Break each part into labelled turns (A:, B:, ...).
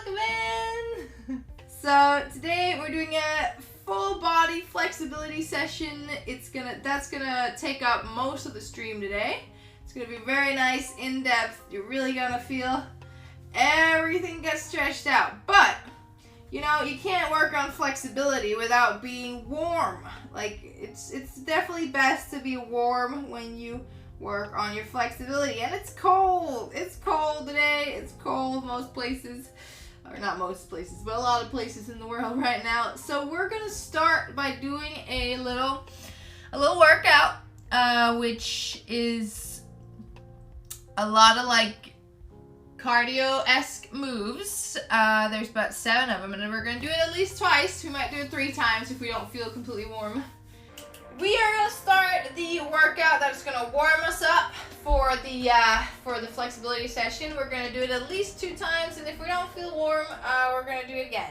A: welcome in. So today we're doing a full body flexibility session. That's gonna take up most of the stream today. It's gonna be very nice, in depth. You're really gonna feel everything get stretched out. But you know, you can't work on flexibility without being warm. Like it's definitely best to be warm when you work on your flexibility. And it's cold. It's cold today. It's cold most places. Or not most places, but a lot of places in the world right now. So we're gonna start by doing a little workout, which is a lot of like cardio-esque moves. There's about 7 of them, and we're gonna do it at least twice. We might do it 3 times if we don't feel completely warm. We are gonna start the workout that's gonna warm us up for the flexibility session. We're gonna do it at least 2 times, and if we don't feel warm, we're gonna do it again.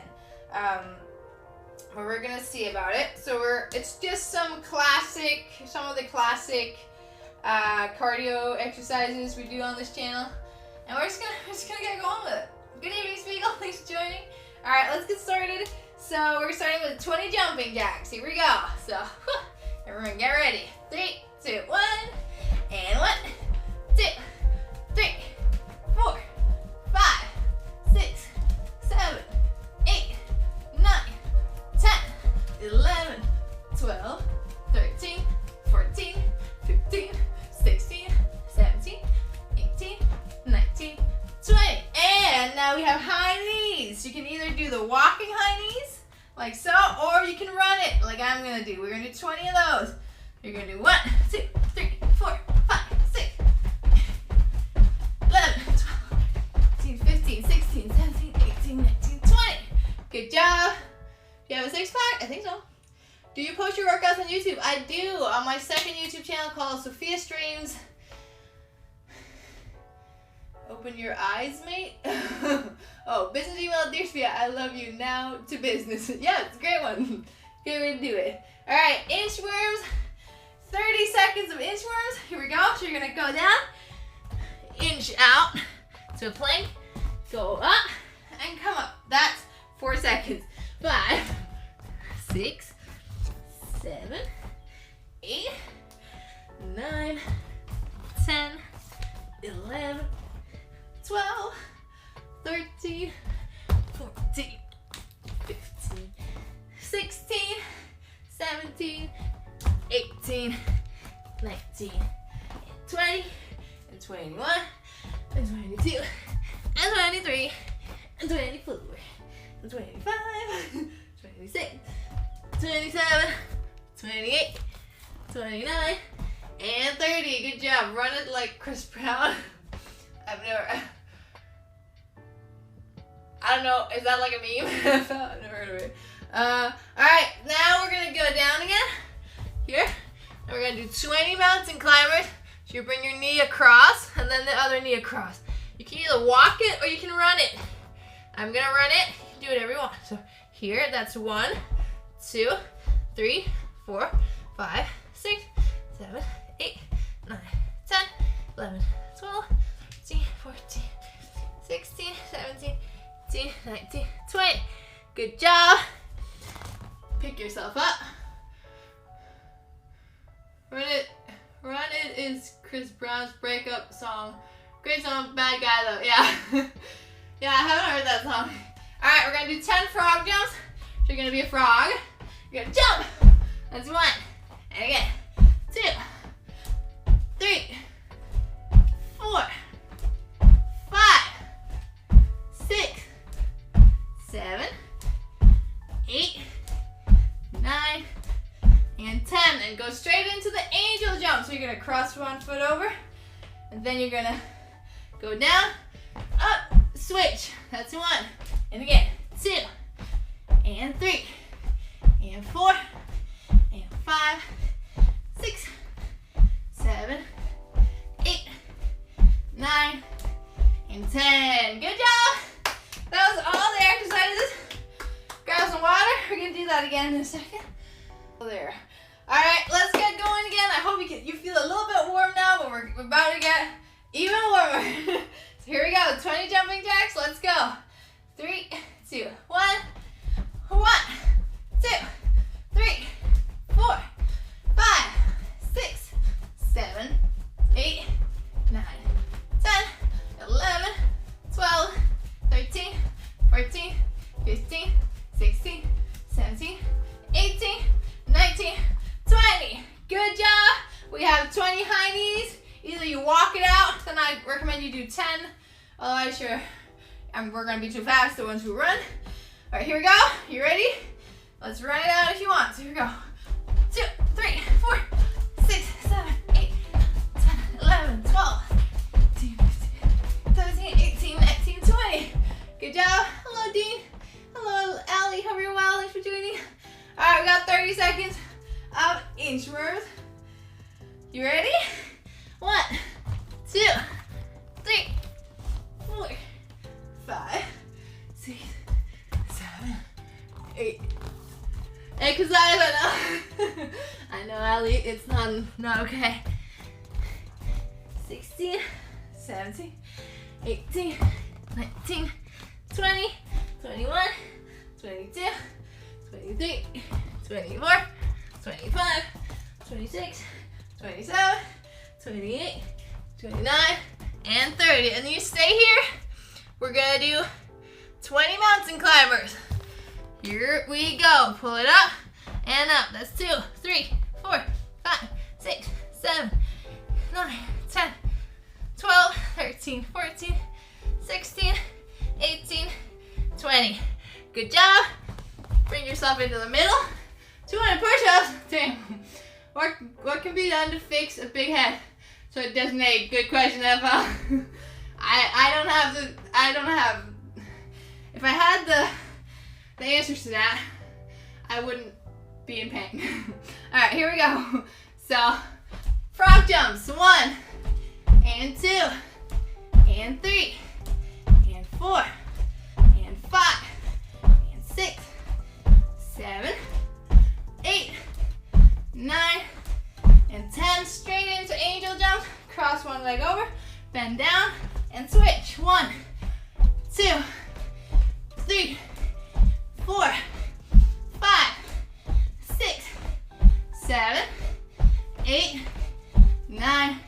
A: But we're gonna see about it. So it's just some of the classic cardio exercises we do on this channel, and we're just gonna get going with it. Good evening, Spiegel. Thanks for joining. All right, let's get started. So we're starting with 20 jumping jacks. Here we go. So. Everyone get ready. 3, 2, 1. And 1, 2, 3, 4, 5, 6, 7, 8, 9, 10, 11, 12, 13, 14, 15, 16, 17, 18, 19, 20. And now we have high knees. You can either do the walking high knees, like so, or you can run it like I'm gonna do. We're gonna do 20 of those. You're gonna do 1, 2, 3, 4, 5, 6, 11, 12, 13, 15, 16, 17, 18, 19, 20. Good job. Do you have a 6-pack? I think so. Do you post your workouts on YouTube? I do, on my second YouTube channel called SofiaStunts. Open your eyes, mate. Oh, business email, dear Sophia, I love you now to business. Yeah, it's a great one. Good way to do it. All right, inchworms. 30 seconds of inchworms. Here we go. So you're gonna go down, inch out to a plank, go up, and come up. That's 4 seconds. 5, 6, 7, 8, 9, 10, 11, 12, 13, 14, 15, 16, 17, 18, 19, 20, and 21, and 22, and 23, and 24, and 25, 26, 27, 28, 29, and 30. Good job. Run it like Chris Brown. I don't know, is that like a meme? I've never heard of it. Alright, now we're gonna go down again. Here. And we're gonna do 20 mountain climbers. So you bring your knee across and then the other knee across. You can either walk it or you can run it. I'm gonna run it. You can do whatever you want. So here, that's 1, 2, 3, 4, 5, 6, 7, 8, 9, 10, 11, 12, 13, 14, 16, 17, 18, 19, 20. Good job. Pick yourself up. Run It is Chris Brown's breakup song. Great song, bad guy though. Yeah. Yeah, I haven't heard that song. Alright, we're gonna do 10 frog jumps. So you're gonna be a frog. You're gonna jump. That's 1. And again. 2, 3, 4, 5, 6, 7, 8, 9, and 10. And go straight into the angel jump. So you're gonna cross 1 foot over, and then you're gonna go down, up, switch. That's 1. And again, 2, and 3, and 4, and 5, 6, 7, 8, 9, and 10. Good job. That was all the exercises. Grab some water. We're gonna do that again in a second. There. All right, let's get going again. I hope you feel a little bit warm now, but we're about to get even warmer. So here we go. 20 jumping jacks. Let's go. 3, 2, 1. 1, 2, 3, 4, 5, 6, 7, 8, 9, 10, 11, 12, 13, 14, 15, 16, 17, 18, 19, 20. Good job. We have 20 high knees. Either you walk it out, then I recommend you do 10. Otherwise, we're going to be too fast, the ones who run. All right, here we go. You ready? Let's run it out if you want. So here we go. 2, 3, 4, 6, 7, 8, 10, 11, 12, 13, 15, 17, 18, 19, 20. Good job. Hello, Dean. Hello, Allie. Hope you're well. Thanks for joining. All right, we got 30 seconds of inchworms. You ready? 1, 2, 3, 4, 5, 6, 7, 8. Because I know. I know, Allie, it's not okay. 16, 17, 18, 19, 20, 21, 22, 23, 24, 25, 26, 27, 28, 29, and 30. And you stay here. We're gonna do 20 mountain climbers. Here we go. Pull it up and up. That's 2, 3, 4, 5, 6, 7, 9, 10, 12, 13, 14, 16, 18, 20. Good job. Bring yourself into the middle. 200 push-ups. Damn. What can be done to fix a big head? So it doesn't make good question, FL. I don't have, if I had the answers to that, I wouldn't be in pain. All right, here we go. So, frog jumps, 1, and 2, and 3, and 4, and 5, and 6, 7, 8, 9, and 10. Straight into angel jump. Cross one leg over, bend down, and switch. 1, 2, 3, 4, 5, 6, 7, 8, 9,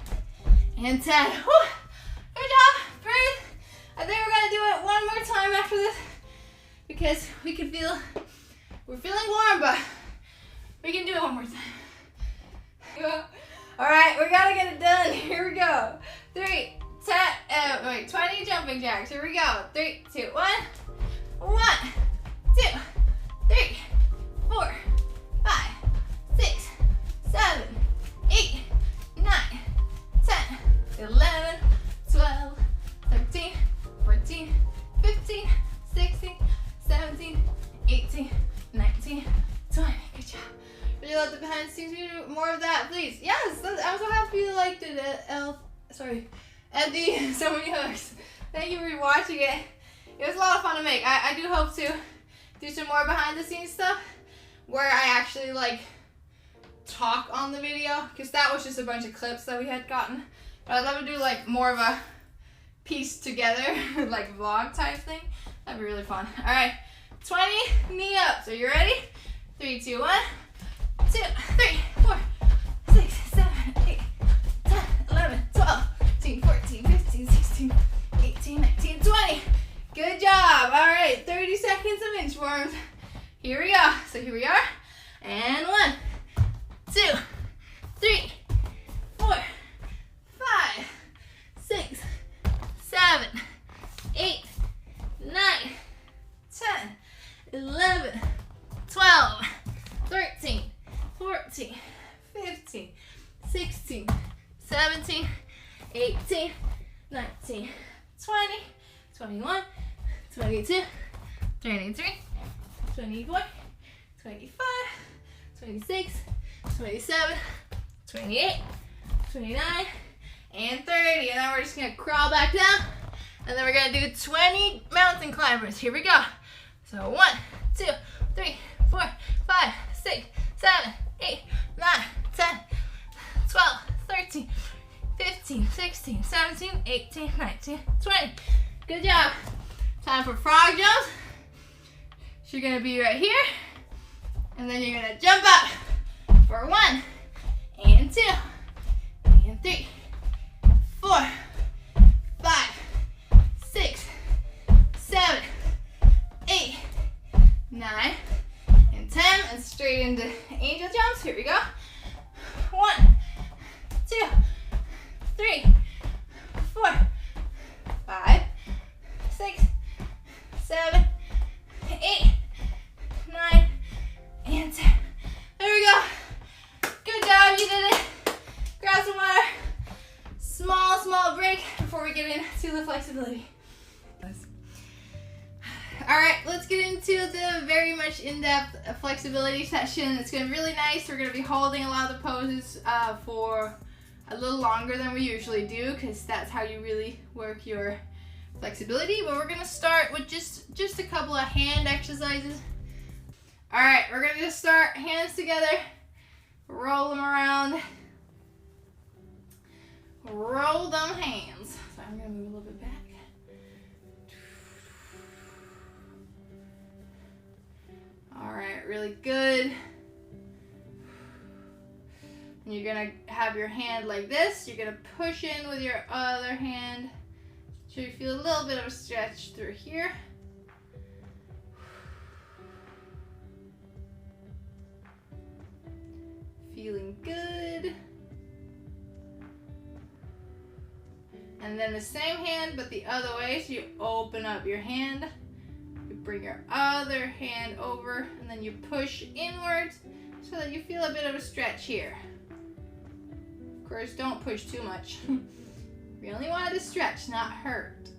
A: and 10. Whew. Good job. Breathe. I think we're gonna do it one more time after this because we're feeling warm, but we can do it one more time. All right, we gotta get it done. Here we go. 20 jumping jacks. Here we go. 3, 2, 1. 1, 2, 3, 4, 5, 6, 7, 8, 9, 10, 11, 12, 13, 14, 15, 16, 17, 18, 19, 20. Good job. Would you let the behind the scenes do more of that, please? Yes, I'm so happy you liked it. Eddie, so many hooks. Thank you for watching it. It was a lot of fun to make. I do hope to do some more behind the scenes stuff where I actually talk on the video, because that was just a bunch of clips that we had gotten. But I'd love to do more of a piece together, vlog type thing. That'd be really fun. All right, 20 knee ups. Are you ready? 3, 2, 1. 2, 3, 4, 6, 7, 8, 10, 11, 12, 13, 14, 15, 16, 18, 19, 20. Good job. All right, 30 seconds of inchworms. Here we go. So here we are. And 1, 2, 3, 4, 5, 6, 7, 8, 9, 10, 11, 12, 13, 14, 15, 16, 17, 18, 19, 20, 21, 22, 23, 24, 25, 26, 27, 28, 29, and 30. And then we're just gonna crawl back down. And then we're gonna do 20 mountain climbers. Here we go. So 1, 2, 3, 4, 5, 6, 7, 8, 9, 10, 12, 13, 15, 16, 17, 18, 19, 20. Good job. Time for frog jumps. So you're gonna be right here, and then you're gonna jump up for 1, and 2, and 3, 4, 5, 6, 7, 8, 9, and 10, and straight into angel jumps. Here we go. 1, 2, 3, 4, 5, 6, 7, 8, 9, and 10. There we go. Good job, you did it. Grab some water. Small break before we get into the flexibility. All right, let's get into the very much in-depth flexibility session. It's gonna be really nice. We're gonna be holding a lot of the poses for a little longer than we usually do, because that's how you really work your flexibility. But we're gonna start with just a couple of hand exercises. All right, we're gonna just start hands together, roll them around, roll them hands. So I'm gonna move a little bit back. All right, really good. And you're gonna have your hand like this. You're gonna push in with your other hand. So you feel a little bit of a stretch through here. Feeling good. And then the same hand, but the other way. So you open up your hand. You bring your other hand over, and then you push inwards so that you feel a bit of a stretch here. Of course, don't push too much. We only want it to stretch, not hurt.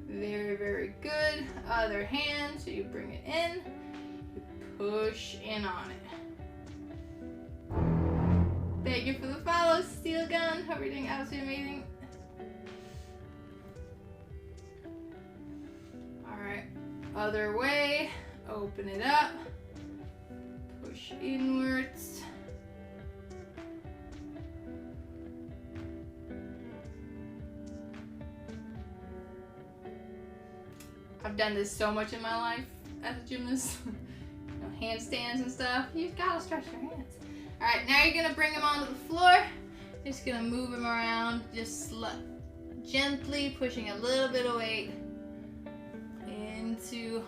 A: Very, very good. Other hand, so you bring it in, you push in on it. Thank you for the follow, Steel Gun. Hope you're doing absolutely amazing. Alright, other way, open it up, push inwards. I've done this so much in my life as a gymnast. You know, handstands and stuff. You've got to stretch your hands. Alright, now you're going to bring them onto the floor. Just going to move them around, just gently pushing a little bit of weight into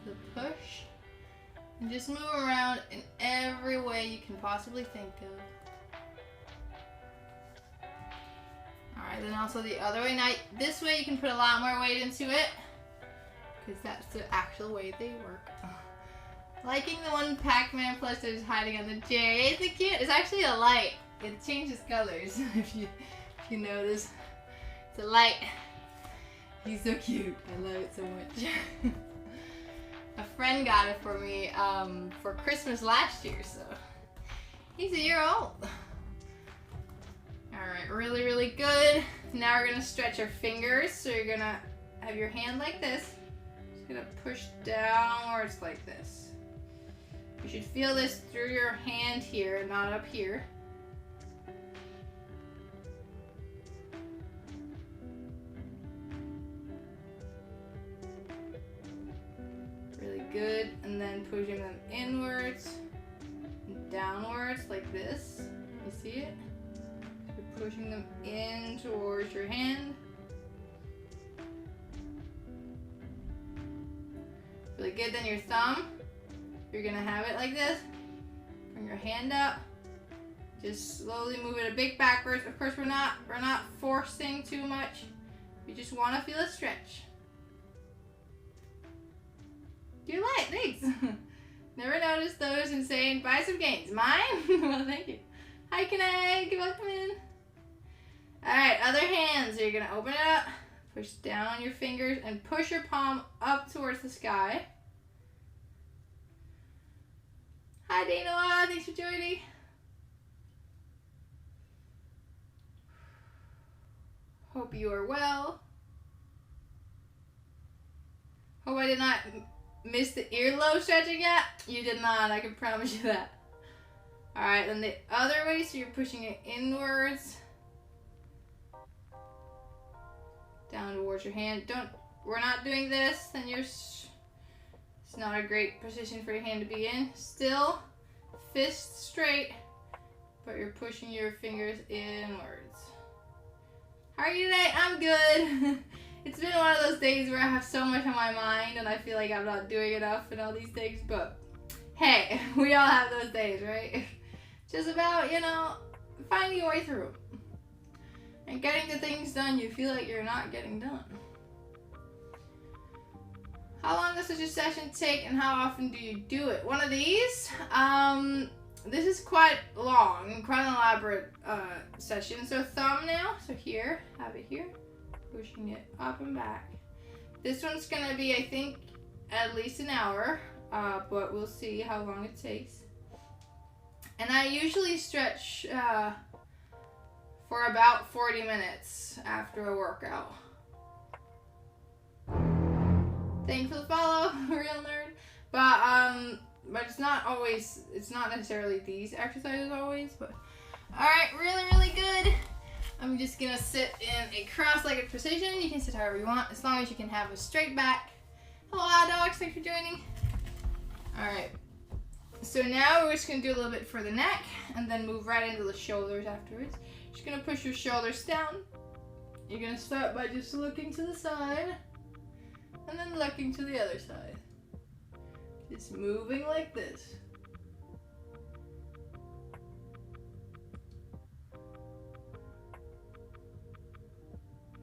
A: the push. And just move around in every way you can possibly think of. Alright, then also the other way. Now, this way you can put a lot more weight into it, because that's the actual way they work. Liking the one Pac-Man plush that is hiding on the chair. Isn't it cute? It's actually a light. It changes colors if you notice. It's a light. He's so cute. I love it so much. A friend got it for me for Christmas last year, so he's a year old. Alright, really, really good. Now we're gonna stretch our fingers. So you're gonna have your hand like this. Just gonna push downwards like this. You should feel this through your hand here and not up here. Really good. And then pushing them inwards and downwards like this. You see it? You're pushing them in towards your hand. Really good. Then your thumb. You're gonna have it like this. Bring your hand up. Just slowly move it a bit backwards. Of course, we're not forcing too much. We just want to feel a stretch. You're light, thanks. Never noticed those and saying bicep gains. Mine? Well, thank you. Hi, Kineg. Welcome in. All right, other hand. So you're gonna open it up, push down your fingers, and push your palm up towards the sky. Hi, Danoa. Thanks for joining. Hope you are well. Hope I did not miss the earlobe stretching yet. You did not. I can promise you that. All right, then the other way. So you're pushing it inwards down towards your hand. We're not doing this, then it's not a great position for your hand to be in. Still, fist straight, but you're pushing your fingers inwards. How are you today? I'm good. It's been one of those days where I have so much on my mind and I feel like I'm not doing enough and all these things, but hey, we all have those days, right? Just about, finding your way through and getting the things done you feel like you're not getting done. How long does such a session take and how often do you do it? One of these, this is quite long, quite an elaborate session. So thumbnail, so here, have it here, pushing it up and back. This one's gonna be, I think, at least an hour, but we'll see how long it takes. And I usually stretch for about 40 minutes after a workout. Thanks for the follow, real nerd. But it's not necessarily these exercises always, but all right, really, really good. I'm just gonna sit in a cross-legged position. You can sit however you want, as long as you can have a straight back. Hello, dogs, thanks for joining. All right, so now we're just gonna do a little bit for the neck and then move right into the shoulders afterwards. Just gonna push your shoulders down. You're gonna start by just looking to the side and then looking to the other side. Just moving like this.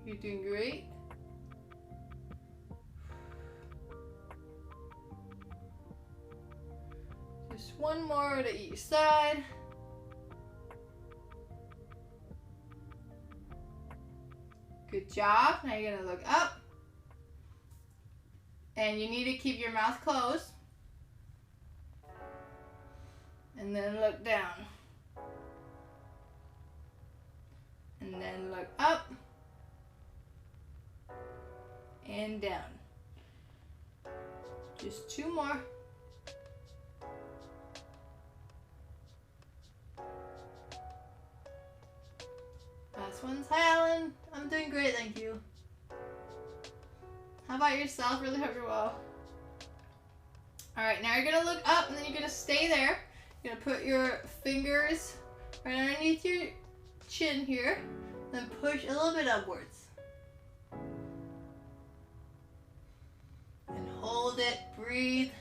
A: You're doing great. Just one more to each side. Good job. Now you're gonna look up. And you need to keep your mouth closed. And then look down. And then look up. And down. Just two more. Last one's Hi, Alan. I'm doing great, thank you. How about yourself? Really hope you're well. Alright, now you're gonna look up and then you're gonna stay there. You're gonna put your fingers right underneath your chin here, then push a little bit upwards. And hold it, breathe.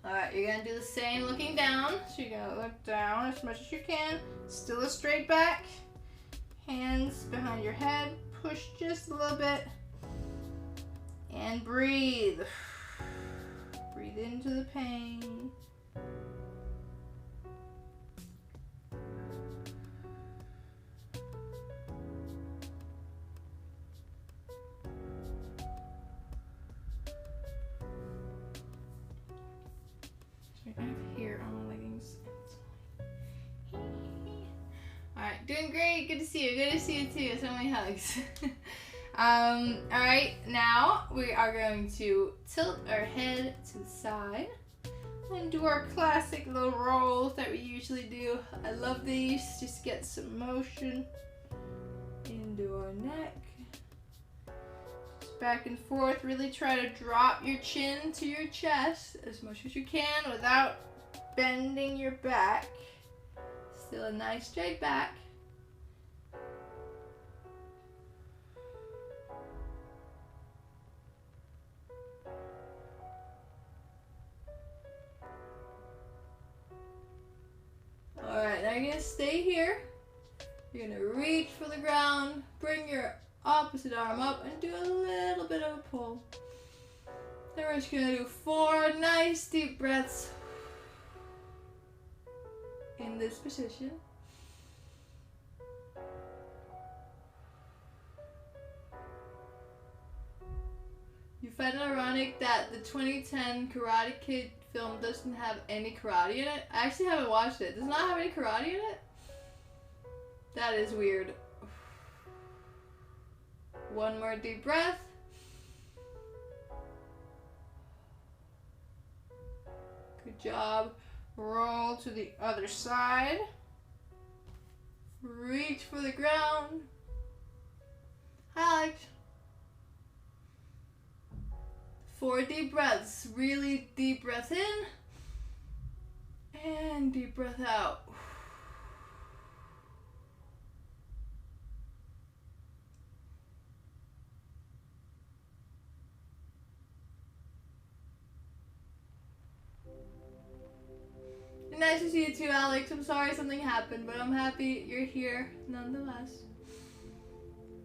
A: Alright, you're gonna do the same looking down. So you're gonna look down as much as you can. Still a straight back. Hands behind your head. Push just a little bit. And breathe. Breathe into the pain. Here on my leggings. Alright, doing great. Good to see you. Good to see you too. So many hugs. Alright, now we are going to tilt our head to the side and do our classic little rolls that we usually do. I love these. Just get some motion into our neck. Back and forth. Really try to drop your chin to your chest as much as you can without bending your back. Still a nice straight back. Alright, now you're going to stay here. You're going to reach for the ground, bring your opposite arm up and do a little bit of a pull. Then we're just going to do 4 nice deep breaths in this position. You find it ironic that the 2010 Karate Kid film doesn't have any karate in it? I actually haven't watched it. Does it not have any karate in it? That is weird. One more deep breath. Good job. Roll to the other side. Reach for the ground. Hi, Alex. 4 deep breaths. Really deep breath in. And deep breath out. Nice to see you too, Alex. I'm sorry something happened, but I'm happy you're here nonetheless.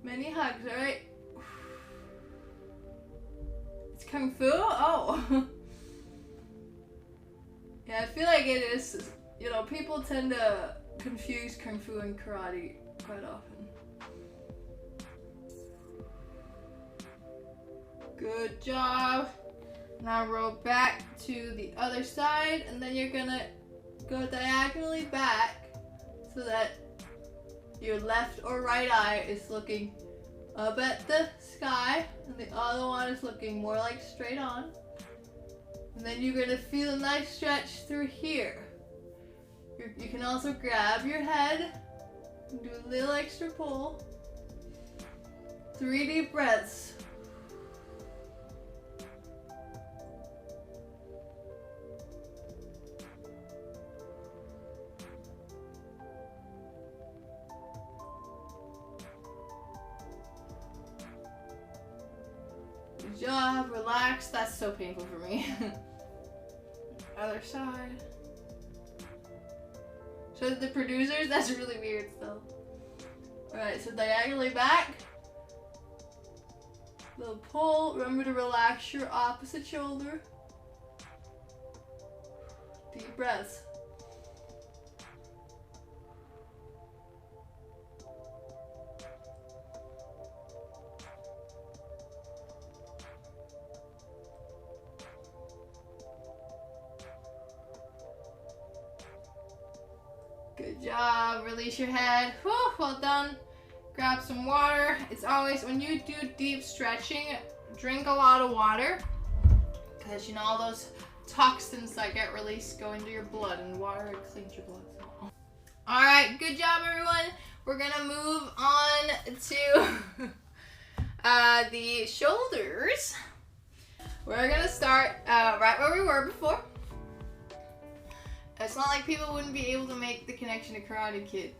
A: Many hugs, alright? It's Kung Fu? Oh. Yeah, I feel like it is, you know, people tend to confuse Kung Fu and karate quite often. Good job. Now roll back to the other side, and then you're gonna go diagonally back so that your left or right eye is looking up at the sky and the other one is looking more like straight on. And then you're gonna feel a nice stretch through here. You can also grab your head and do a little extra pull. 3 deep breaths. Good job, relax. That's so painful for me. Other side. So the producers, that's really weird still. Alright, so diagonally back. Little pull. Remember to relax your opposite shoulder. Deep breaths. Good job. Release your head. Whew, well done. Grab some water. It's always, when you do deep stretching, drink a lot of water. Because, you know, all those toxins that get released go into your blood, and water cleans your blood. So. Alright, good job, everyone. We're going to move on to the shoulders. We're going to start right where we were before. It's not like people wouldn't be able to make the connection to Karate Kid.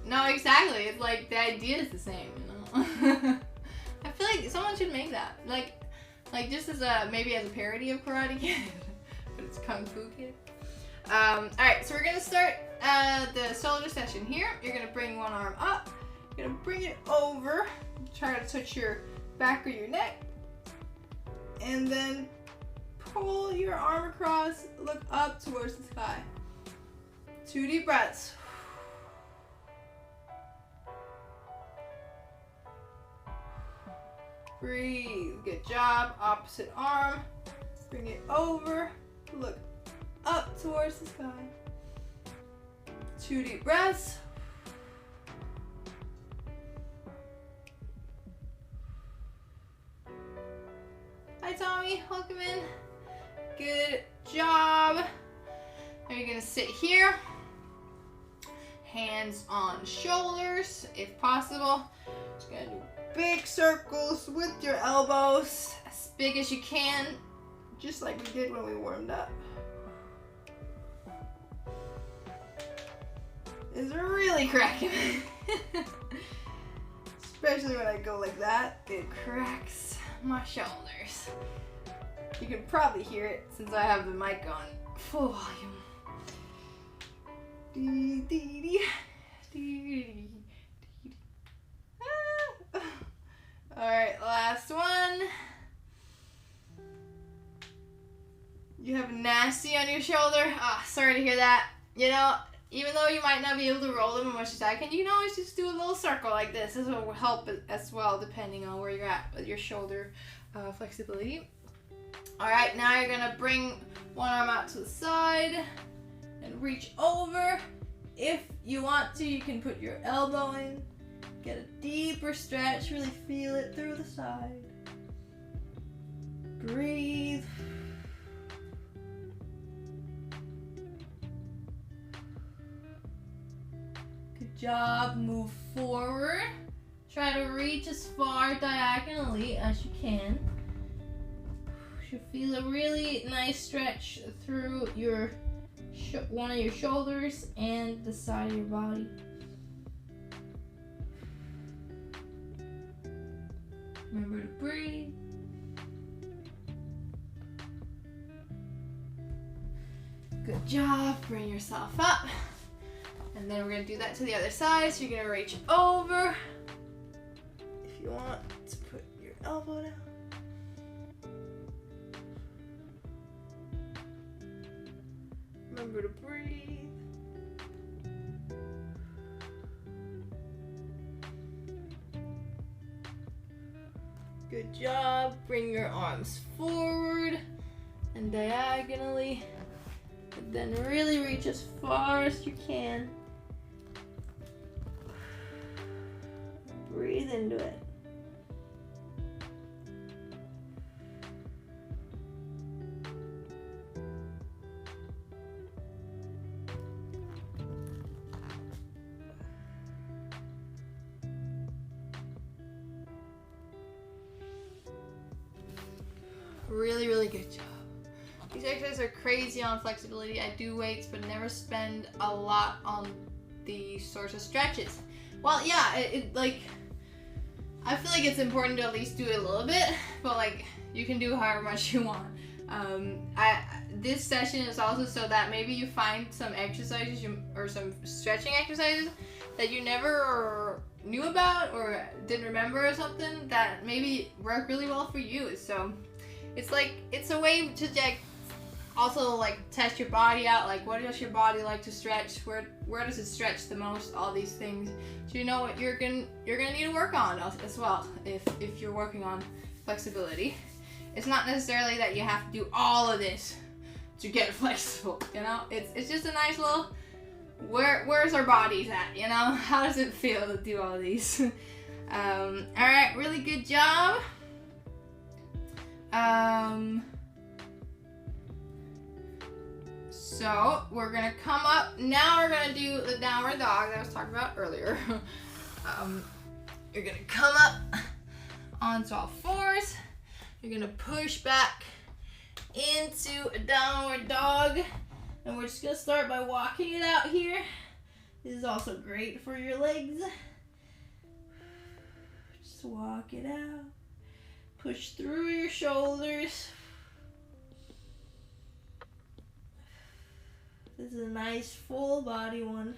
A: No, exactly. It's like the idea is the same, you know? I feel like someone should make that. Like just as maybe as a parody of Karate Kid, but it's Kung Fu Kid. Alright, so we're gonna start the shoulder session here. You're gonna bring one arm up. You're gonna bring it over. Try to touch your back of your neck. And then pull your arm across, look up towards the sky. 2 deep breaths. Breathe. Good job. Opposite arm. Bring it over. Look up towards the sky. 2 deep breaths. Hi, Tommy. Welcome in. Good job. Now you're going to sit here. Hands on shoulders, if possible. Just going to do big circles with your elbows, as big as you can, just like we did when we warmed up. It's really cracking. Especially when I go like that, it cracks my shoulders. You can probably hear it since I have the mic on full volume. Alright, last one. You have nasty on your shoulder. Ah, sorry to hear that. You know, even though you might not be able to roll them as much as I can, you can always just do a little circle like this. This will help as well, depending on where you're at with your shoulder flexibility. Alright, now you're gonna bring one arm out to the side and reach over. If you want to, you can put your elbow in, get a deeper stretch, really feel it through the side. Breathe. job. Move forward. Try to reach as far diagonally as you can. You should feel a really nice stretch through your one of your shoulders and the side of your body. Remember to breathe. Good job. Bring yourself up. And then we're going to do that to the other side. So you're going to reach over. If you want to put your elbow down. Remember to breathe. Good job. Bring your arms forward and diagonally. And then really reach as far as you can. Breathe into it. Really, really good job. These exercises are crazy on flexibility. I do weights, but never spend a lot on these sorts of stretches. Well, yeah, like, I feel like it's important to at least do it a little bit, but like, you can do however much you want. This session is also so that maybe you find some exercises or some stretching exercises that you never knew about or didn't remember or something that maybe work really well for you. So it's like, it's a way to also like test your body out, like what does your body like to stretch, where does it stretch the most, all these things, so you know what you're gonna need to work on as well if you're working on flexibility. It's not necessarily that you have to do all of this to get flexible, you know. It's just a nice little where's our bodies at, you know, how does it feel to do all these. All right, really good job. So we're gonna come up. Now we're gonna do the downward dog that I was talking about earlier. You're gonna come up onto all fours. You're gonna push back into a downward dog. And we're just gonna start by walking it out here. This is also great for your legs. Just walk it out. Push through your shoulders. This is a nice full body one.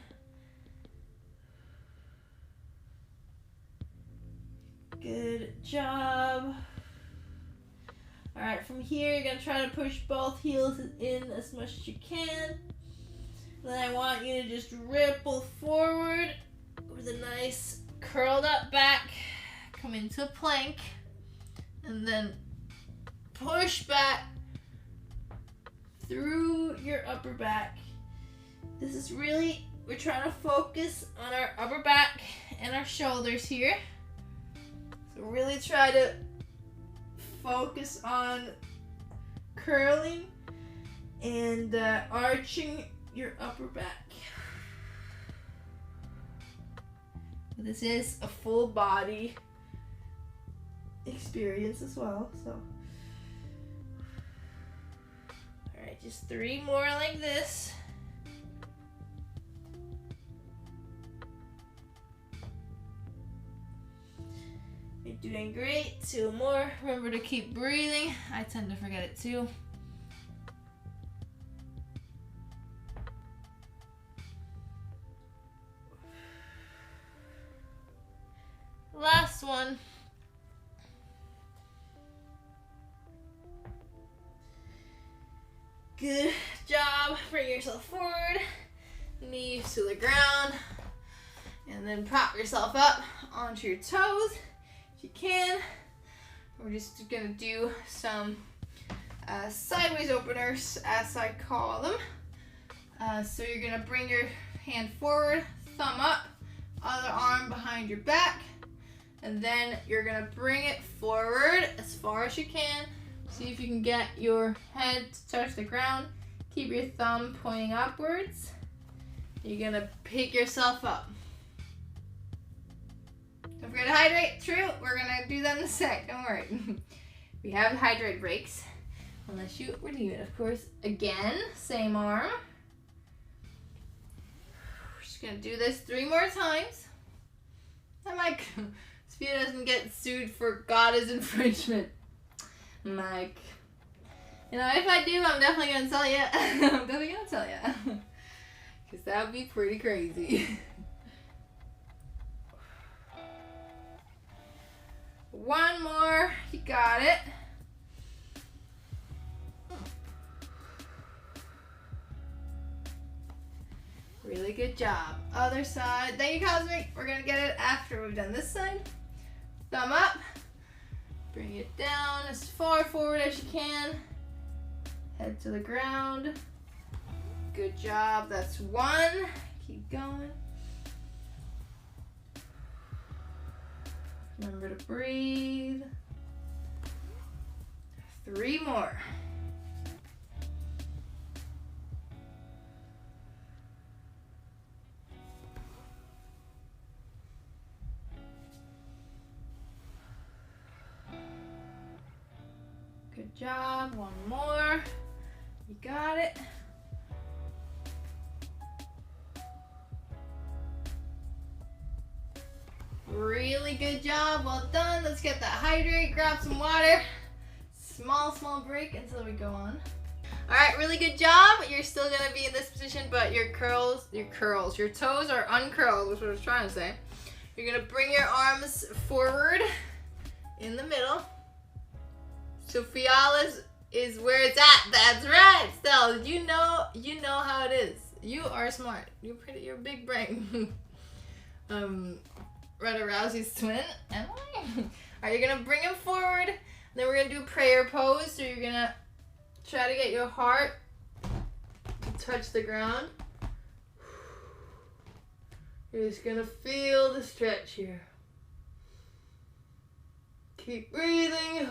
A: Good job. All right, from here, you're gonna try to push both heels in as much as you can. Then I want you to just ripple forward with a nice curled up back. Come into plank. And then push back through your upper back. This is really, we're trying to focus on our upper back and our shoulders here. So really try to focus on curling and arching your upper back. This is a full body experience as well, so. All right, just 3 more like this. You're doing great. 2 more. Remember to keep breathing. I tend to forget it too. Last one. Good job. Bring yourself forward. Knees to the ground. And then prop yourself up onto your toes if you can. We're just gonna do some sideways openers, as I call them. So you're gonna bring your hand forward, thumb up, other arm behind your back, and then you're gonna bring it forward as far as you can. See if you can get your head to touch the ground. Keep your thumb pointing upwards. You're gonna pick yourself up. Don't forget to hydrate. True, we're gonna do that in a sec. Don't worry. We have hydrate breaks. Unless you redeem it, of course. Again, same arm. We're just gonna do this 3 more times. I'm like, Sophia doesn't get sued for goddess infringement. I'm like, you know, if I do, I'm definitely gonna tell you. I'm definitely gonna tell you. Because that would be pretty crazy. One more. You got it. Really good job. Other side. Thank you, Cosmic. We're going to get it after we've done this side. Thumb up. Bring it down as far forward as you can. Head to the ground. Good job. That's 1. Keep going. Remember to breathe. 3 more. Good job. 1 more. You got it. Really good job. Well done. Let's get that hydrate. Grab some water. Small break until we go on. All right, really good job. You're still gonna be in this position, but your toes are uncurled, which is what I was trying to say. You're gonna bring your arms forward in the middle. Sophia's is where it's at. That's right. Stella, you know how it is. You are smart. You're a big brain. Retta Rousey's twin, am I? All right, you're gonna bring him forward. Then we're gonna do prayer pose. So you're gonna try to get your heart to touch the ground. You're just gonna feel the stretch here. Keep breathing.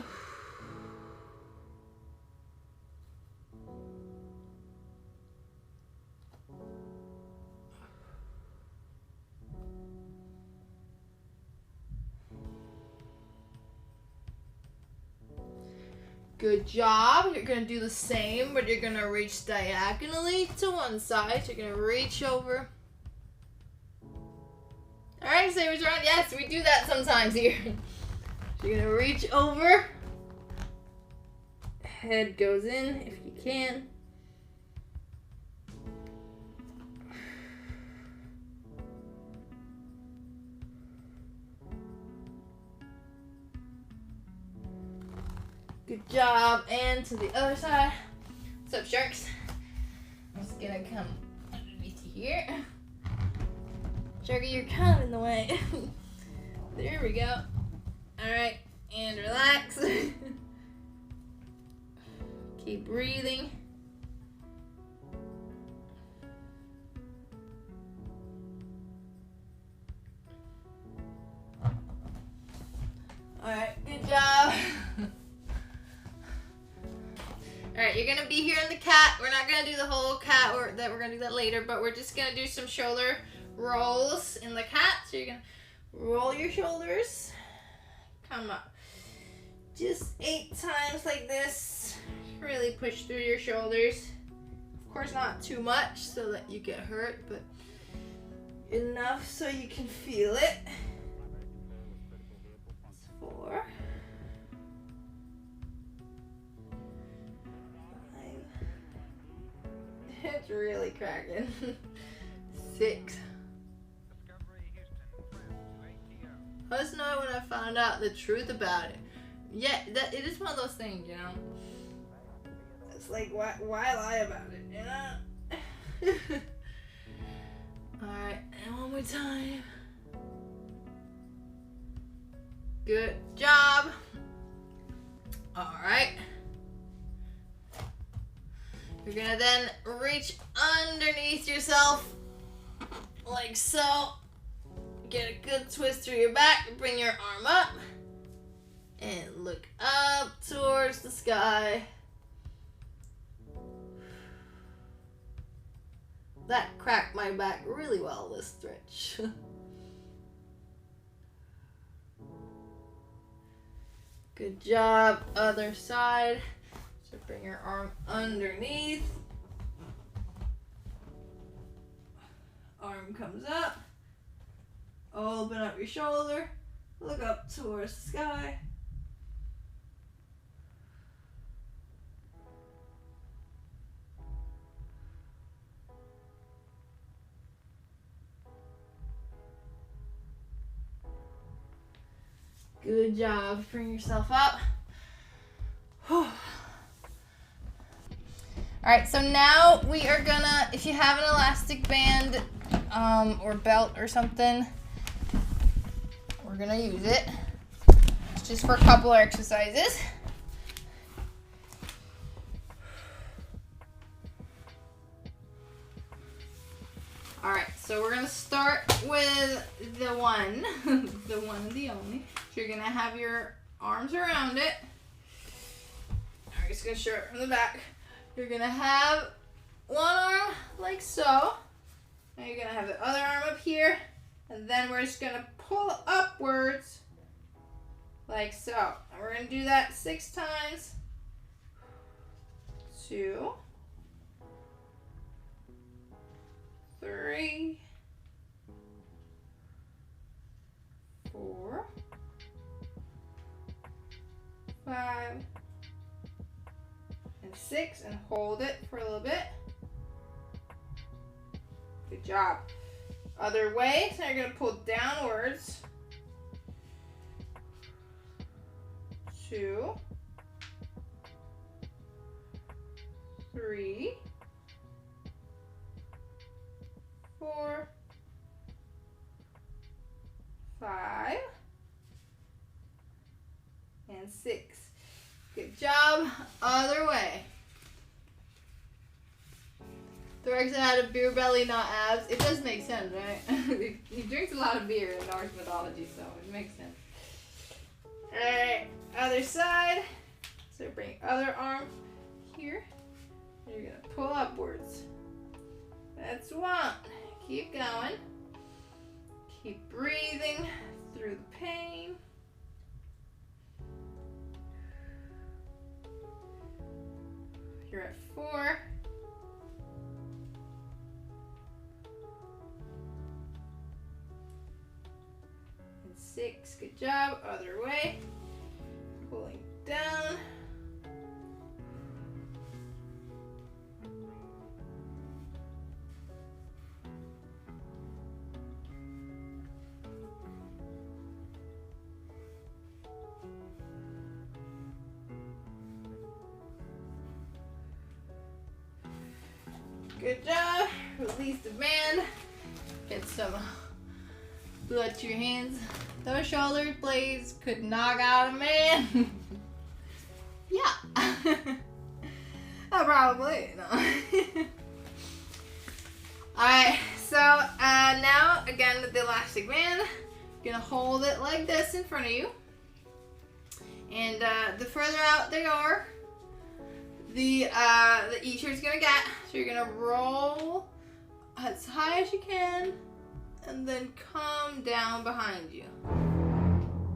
A: Good job. You're gonna do the same, but you're gonna reach diagonally to one side. So you're gonna reach over. All right, Savers around. Yes, we do that sometimes here. So you're gonna reach over. Head goes in if you can. Good job, and to the other side. What's up, sharks? I'm just gonna come underneath you here. Sharky, you're kind of in the way. There we go. Alright, and relax. Keep breathing. Alright, good job. Alright, you're gonna be here in the cat. We're not gonna do the whole cat, we're gonna do that later, but we're just gonna do some shoulder rolls in the cat. So you're gonna roll your shoulders. Come up. Just 8 times like this. Really push through your shoulders. Of course, not too much so that you get hurt, but enough so you can feel it. 4. It's really cracking. 6. Let us know when I found out the truth about it. Yeah, it is one of those things, you know. It's like, why lie about it, you know? Alright, and one more time. Good job. Alright. You're gonna then reach underneath yourself, like so. Get a good twist through your back, bring your arm up, and look up towards the sky. That cracked my back really well, this stretch. Good job. Other side. So bring your arm underneath. Arm comes up. Open up your shoulder. Look up towards the sky. Good job. Bring yourself up. Whew. Alright, so now we are gonna, if you have an elastic band or belt or something, we're gonna use it. It's just for a couple of exercises. Alright, so we're gonna start with the one, the one and the only. So you're gonna have your arms around it. I'm just gonna show it from the back. You're gonna have one arm like so. Now you're gonna have the other arm up here. And then we're just gonna pull upwards like so. And we're gonna do that 6 times. 2, 3, 4, 5, and 6, and hold it for a little bit. Good job. Other way, so now you're gonna pull downwards. 2, 3, 4, 5, and 6. Good job. Other way. Thorx had a beer belly, not abs. It does make sense, right? He drinks a lot of beer in Norse mythology, so it makes sense. Alright, other side. So bring other arm here. And you're gonna pull upwards. That's 1. Keep going. Keep breathing through the pain. You're at 4. And 6. Good job. Other way. Pulling down. Good job. Release the band. Get some blood to your hands. Those shoulder blades could knock out a man. Yeah. Probably. No. Alright, so now again with the elastic band, you're gonna hold it like this in front of you. And the further out they are, the easier it's gonna get. So you're gonna roll as high as you can and then come down behind you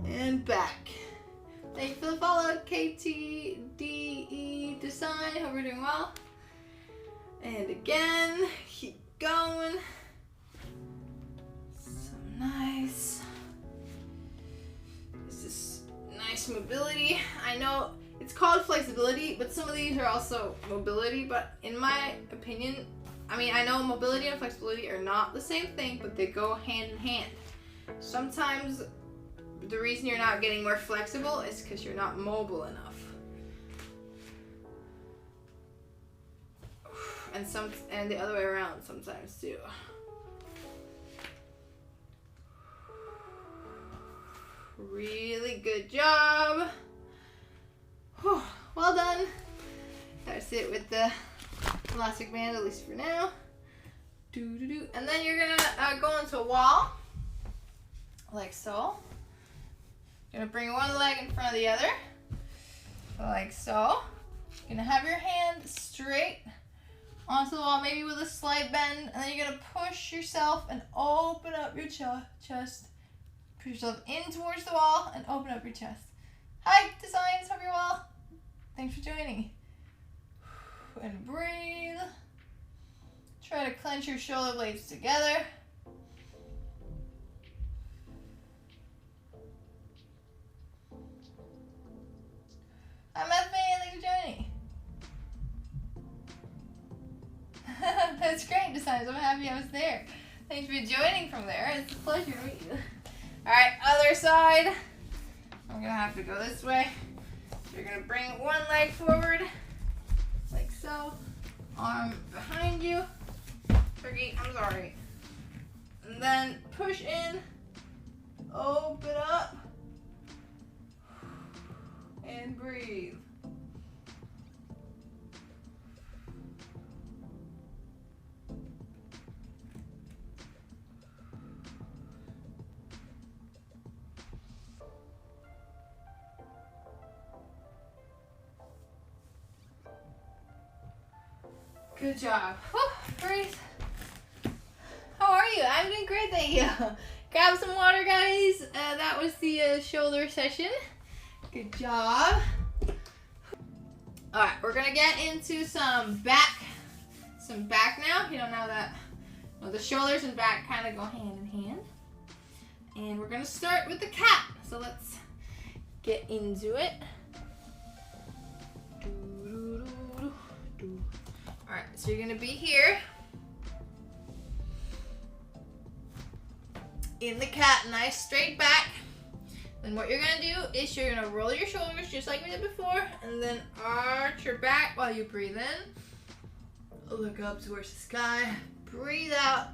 A: and back. Thank you for the follow, KTDE Design. Hope we're doing well. And again, keep going. So nice. This is nice mobility. I know it's called flexibility, but some of these are also mobility. But in my opinion, I mean, I know mobility and flexibility are not the same thing, but they go hand in hand. Sometimes the reason you're not getting more flexible is because you're not mobile enough. And the other way around sometimes too. Really good job. Whew, well done. That's it with the elastic band, at least for now. And then you're gonna go into a wall, like so. You're gonna bring one leg in front of the other, like so. You're gonna have your hand straight onto the wall, maybe with a slight bend, and then you're gonna push yourself and open up your chest. Push yourself in towards the wall and open up your chest. Hi, Designs. Hope you're well. Thanks for joining. And breathe. Try to clench your shoulder blades together. Hi, Matt Fan. Thanks for joining. That's great, Designs. I'm happy I was there. Thanks for joining from there. It's a pleasure to meet you. Alright, other side. I'm gonna have to go this way. You're gonna bring one leg forward, like so. Arm behind you. Turkey, I'm sorry. And then push in, open up, and breathe. Good job. Whew, breathe. How are you? I'm doing great, thank you. Grab some water, guys. That was the shoulder session. Good job. All right, we're gonna get into some back now. You don't know that. Well, the shoulders and back kind of go hand in hand. And we're gonna start with the cat. So let's get into it. All right, so you're gonna be here in the cat, nice straight back. Then what you're gonna do is you're gonna roll your shoulders just like we did before, and then arch your back while you breathe in. Look up towards the sky. Breathe out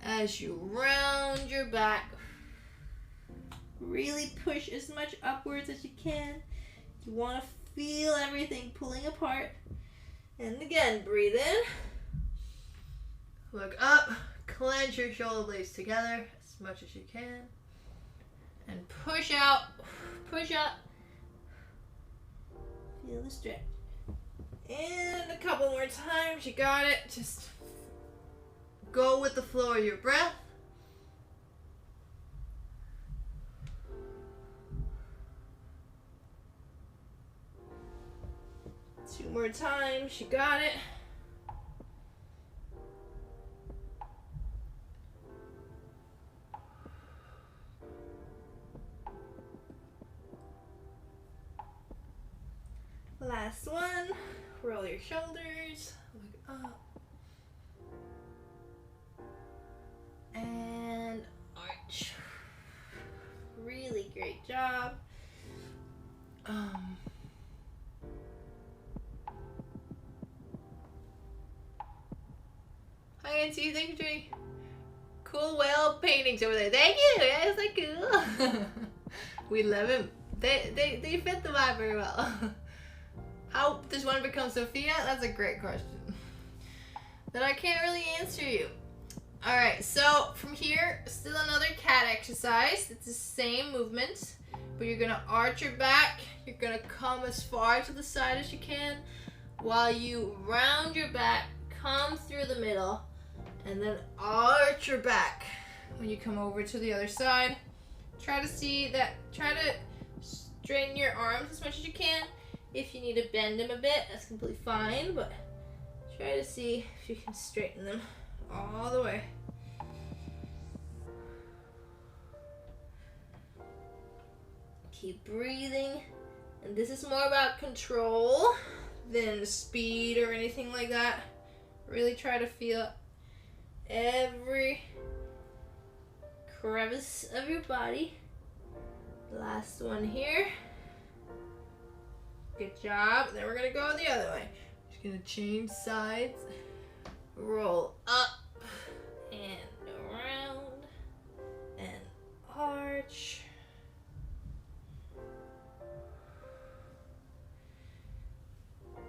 A: as you round your back. Really push as much upwards as you can. You wanna feel everything pulling apart. And again, breathe in. Look up. Clench your shoulder blades together as much as you can. And push out. Push up. Feel the stretch. And a couple more times. You got it. Just go with the flow of your breath. Two more times, you got it. Last one, roll your shoulders, look up. And arch. Really great job. Hi, Nancy. Thank you for doing cool whale paintings over there. Thank you. Guys, like cool. We love them. They fit the vibe very well. How does one become Sophia? That's a great question that I can't really answer you. All right, so from here, still another cat exercise. It's the same movement, but you're gonna arch your back. You're gonna come as far to the side as you can while you round your back, come through the middle, and then arch your back. When you come over to the other side, try to straighten your arms as much as you can. If you need to bend them a bit, that's completely fine, but try to see if you can straighten them all the way. Keep breathing, and this is more about control than speed or anything like that. Really try to feel every crevice of your body. Last one here. Good job. Then we're gonna go the other way. Just gonna change sides. Roll up and around and arch.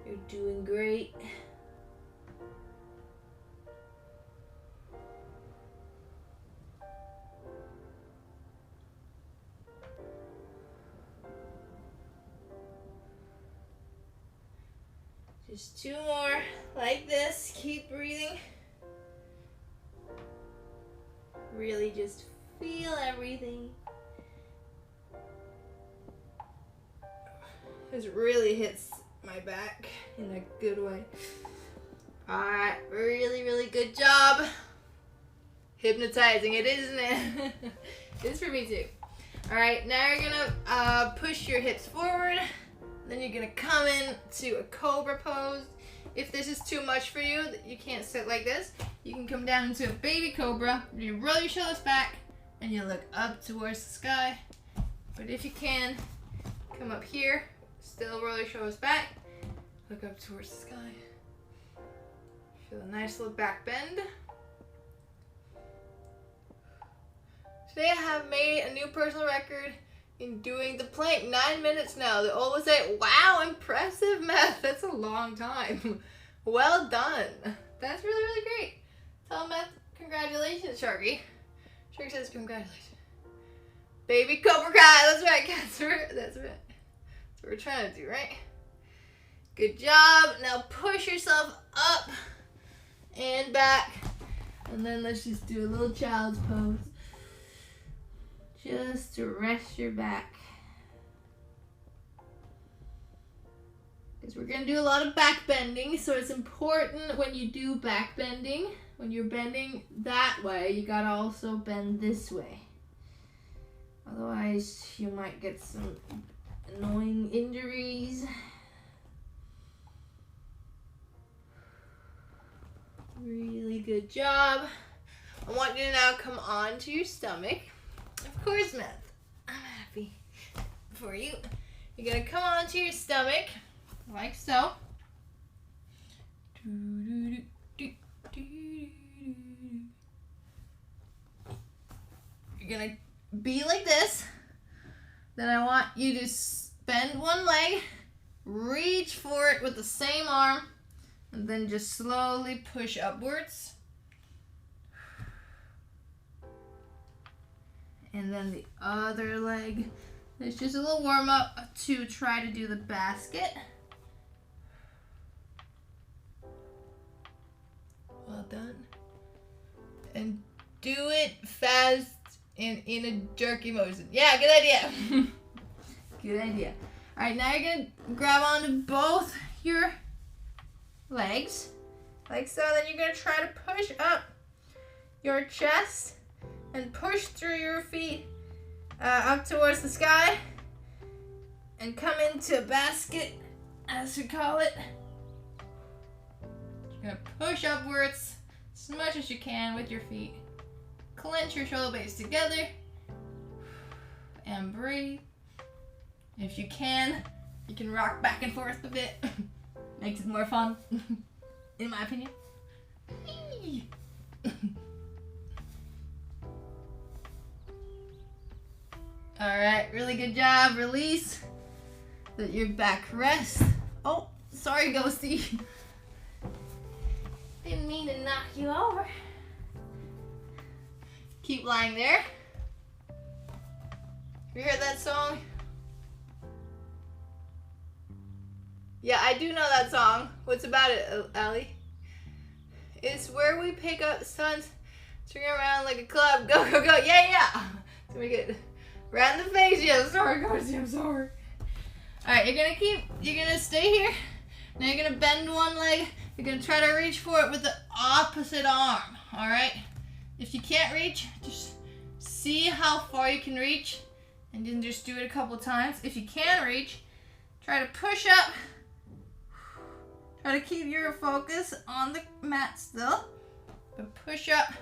A: You're doing great. Just two more like this. Keep breathing. Really just feel everything. This really hits my back in a good way. Alright, really, really good job. Hypnotizing it, isn't it? It's for me too. Alright, now you're gonna push your hips forward. Then you're gonna come in to a cobra pose. If this is too much for you, you can't sit like this, you can come down into a baby cobra. You roll your shoulders back and you look up towards the sky. But if you can, come up here, still roll your shoulders back, look up towards the sky. Feel a nice little back bend. Today I have made a new personal record in doing the plank, 9 minutes now. They always say, wow, impressive, Meth. That's a long time. Well done. That's really, really great. Tell Meth, congratulations, Sharky. Sharky says congratulations. Baby Cobra Kai, that's right, Casper. That's right. That's what we're trying to do, right? Good job. Now push yourself up and back. And then let's just do a little child's pose. Just to rest your back. Because we're going to do a lot of back bending, so it's important when you do back bending, when you're bending that way, you got to also bend this way. Otherwise, you might get some annoying injuries. Really good job. I want you to now come onto your stomach. Of course, Meth. I'm happy for you. You're going to come onto your stomach, like so. You're going to be like this. Then I want you to bend one leg, reach for it with the same arm, and then just slowly push upwards. And then the other leg. It's just a little warm up to try to do the basket. Well done. And do it fast and in a jerky motion. Yeah, good idea. Good idea. All right, now you're gonna grab onto both your legs, like so. Then you're gonna try to push up your chest and push through your feet up towards the sky and come into a basket, as we call it. You're gonna push upwards as much as you can with your feet. Clench your shoulder blades together and breathe. If you can rock back and forth a bit. Makes it more fun, in my opinion. Alright, really good job. Release. Let your back rest. Oh, sorry, Ghosty. Didn't mean to knock you over. Keep lying there. Have you heard that song? Yeah, I do know that song. What's about it, Allie? It's where we pick up stunts, swing around like a club. Go, go, go. Yeah, yeah. It's gonna be good. Right in the face. Yeah, sorry, guys. I'm sorry. Alright, you're gonna stay here. Now you're gonna bend one leg. You're gonna try to reach for it with the opposite arm. Alright? If you can't reach, just see how far you can reach and then just do it a couple times. If you can reach, try to push up. Try to keep your focus on the mat still. But push up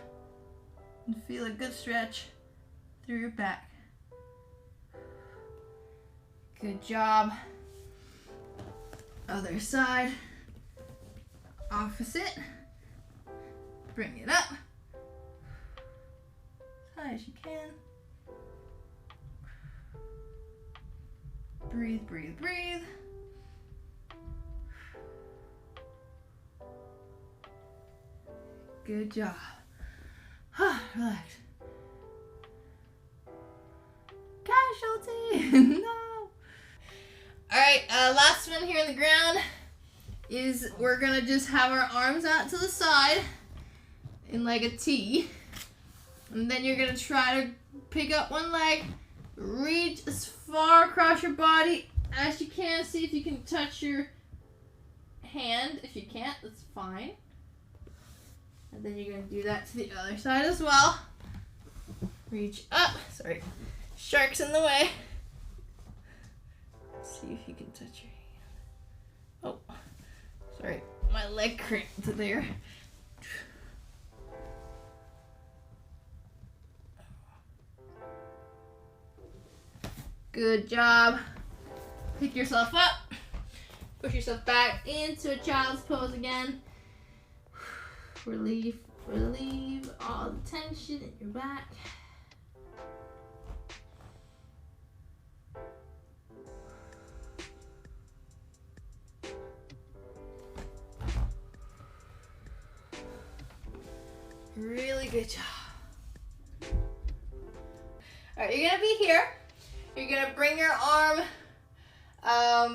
A: and feel a good stretch through your back. Good job. Other side. Opposite. Bring it up. As high as you can. Breathe, breathe, breathe. Good job. Relax. Casualty. No. Alright, last one here on the ground is we're gonna just have our arms out to the side in like a T. And then you're gonna try to pick up one leg, reach as far across your body as you can. See if you can touch your hand. If you can't, that's fine. And then you're going to do that to the other side as well. Reach up. Sorry, shark's in the way. See if you can touch your hand. Oh, sorry, my leg cramped there. Good job. Pick yourself up. Push yourself back into a child's pose again. Relieve all the tension in your back. Really good job. All right, you're gonna be here. You're gonna bring your arm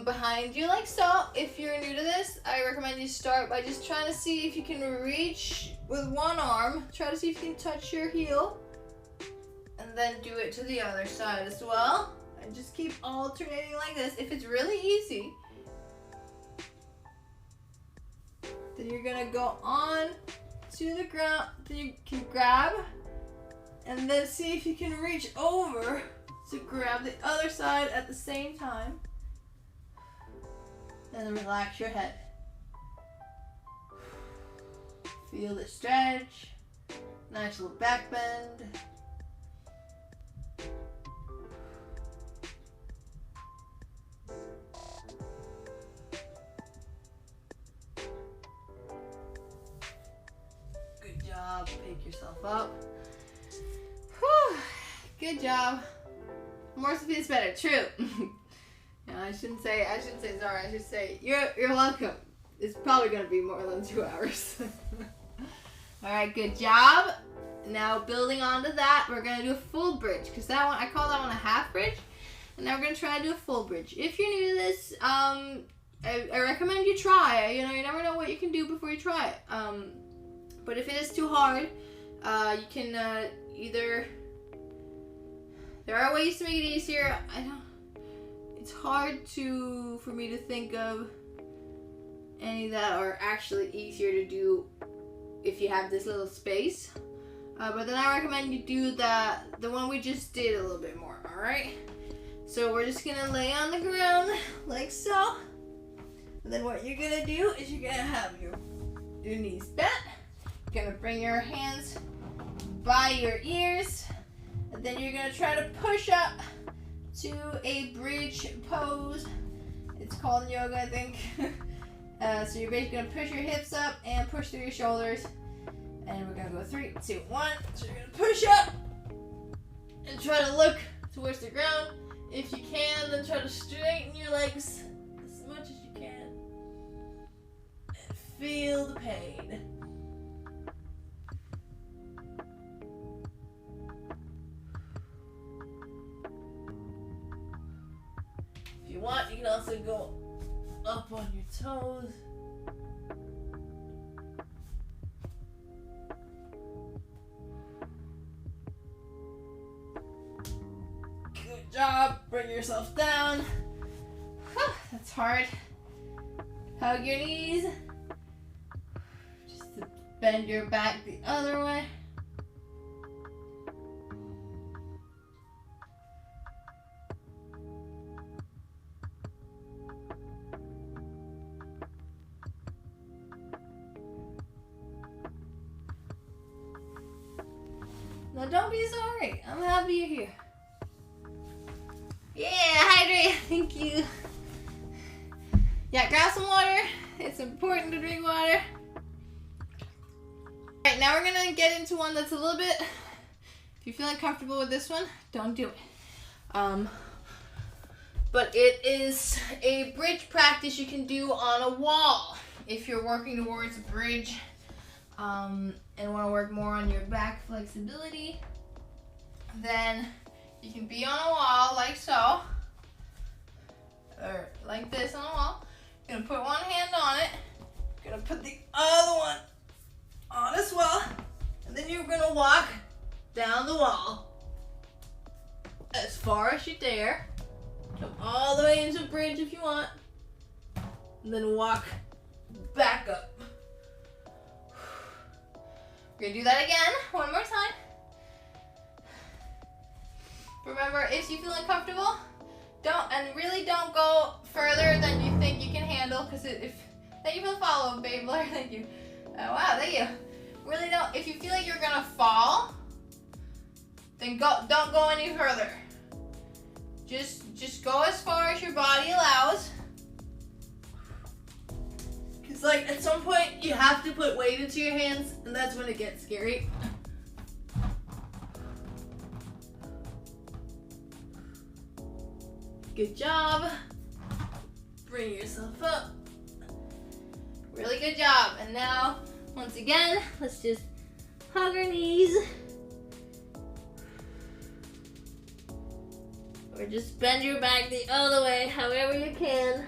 A: behind you like so. If you're new to this, I recommend you start by just trying to see if you can reach with one arm. Try to see if you can touch your heel. And then do it to the other side as well. And just keep alternating like this. If it's really easy, then you're gonna go on to the ground. Then you can grab and then see if you can reach over to grab the other side at the same time. And then relax your head. Feel the stretch. Nice little back bend. Good job. Pick yourself up. Whew. Good job. More Sophia's better. True. No, I shouldn't say sorry. I should say you're welcome. It's probably gonna be more than 2 hours. All right, good job. Now building onto that, we're gonna do a full bridge because that one I call that one a half bridge, and now we're gonna try to do a full bridge. If you're new to this, I recommend you try. You know, you never know what you can do before you try it. But if it is too hard, you can either. There are ways to make it easier. It's hard for me to think of any that are actually easier to do if you have this little space. But then I recommend you do the one we just did a little bit more, all right? So we're just gonna lay on the ground like so. And then what you're gonna do is you're gonna have your knees bent. You're gonna bring your hands by your ears. And then you're gonna try to push up to a bridge pose. It's called in yoga, I think. So you're basically gonna push your hips up and push through your shoulders. And we're gonna go 3, 2, 1. So you're gonna push up and try to look towards the ground. If you can, then try to straighten your legs as much as you can. And feel the pain. If you want, you can also go up on your toes. Good job. Bring yourself down. That's hard. Hug your knees. Just to bend your back the other way. Now don't be sorry. I'm happy you're here. Yeah, hydrate. Thank you. Yeah, grab some water. It's important to drink water. Alright, now we're gonna get into one that's a little bit, if you're feeling comfortable with this one, don't do it. But it is a bridge practice you can do on a wall. If you're working towards a bridge, and want to work more on your back flexibility, then you can be on a wall like so, or like this on a wall. You're gonna put one hand on it, you're gonna put the other one on as well, and then you're gonna walk down the wall as far as you dare. Come all the way into bridge if you want. And then walk back up. We're gonna do that again, one more time. Remember, if you feel uncomfortable, really don't go further than you think you can handle, because thank you for the follow, babe Blair, thank you. Oh, wow, thank you. Really don't, if you feel like you're gonna fall, then don't go any further. Just go as far as your body allows. Because like at some point you have to put weight into your hands, and that's when it gets scary. Good job. Bring yourself up. Really good job. And now, once again, let's just hug our knees. Or just bend your back the other way, however you can.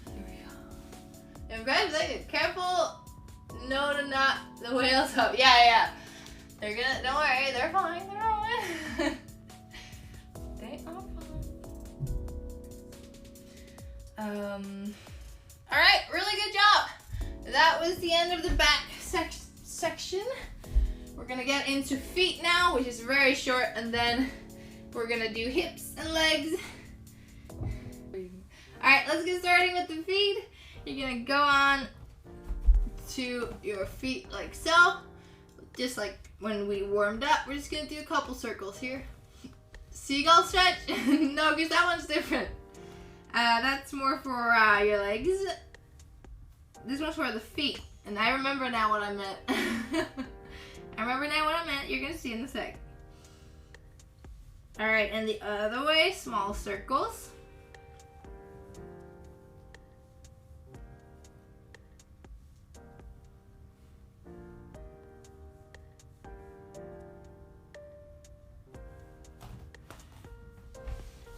A: There we go. And guys, careful, no to not the whales up. Yeah. They're gonna, don't worry, they're fine, they're fine. They are fine. Alright, really good job. That was the end of the back section. We're gonna get into feet now, which is very short, and then we're gonna do hips and legs. Alright, let's get started with the feet. You're gonna go on to your feet like so. Just like when we warmed up, we're just gonna do a couple circles here. Seagull stretch? No, because that one's different. That's more for your legs. This one's for the feet. And I remember now what I meant. You're gonna see in a sec. Alright, and the other way, small circles.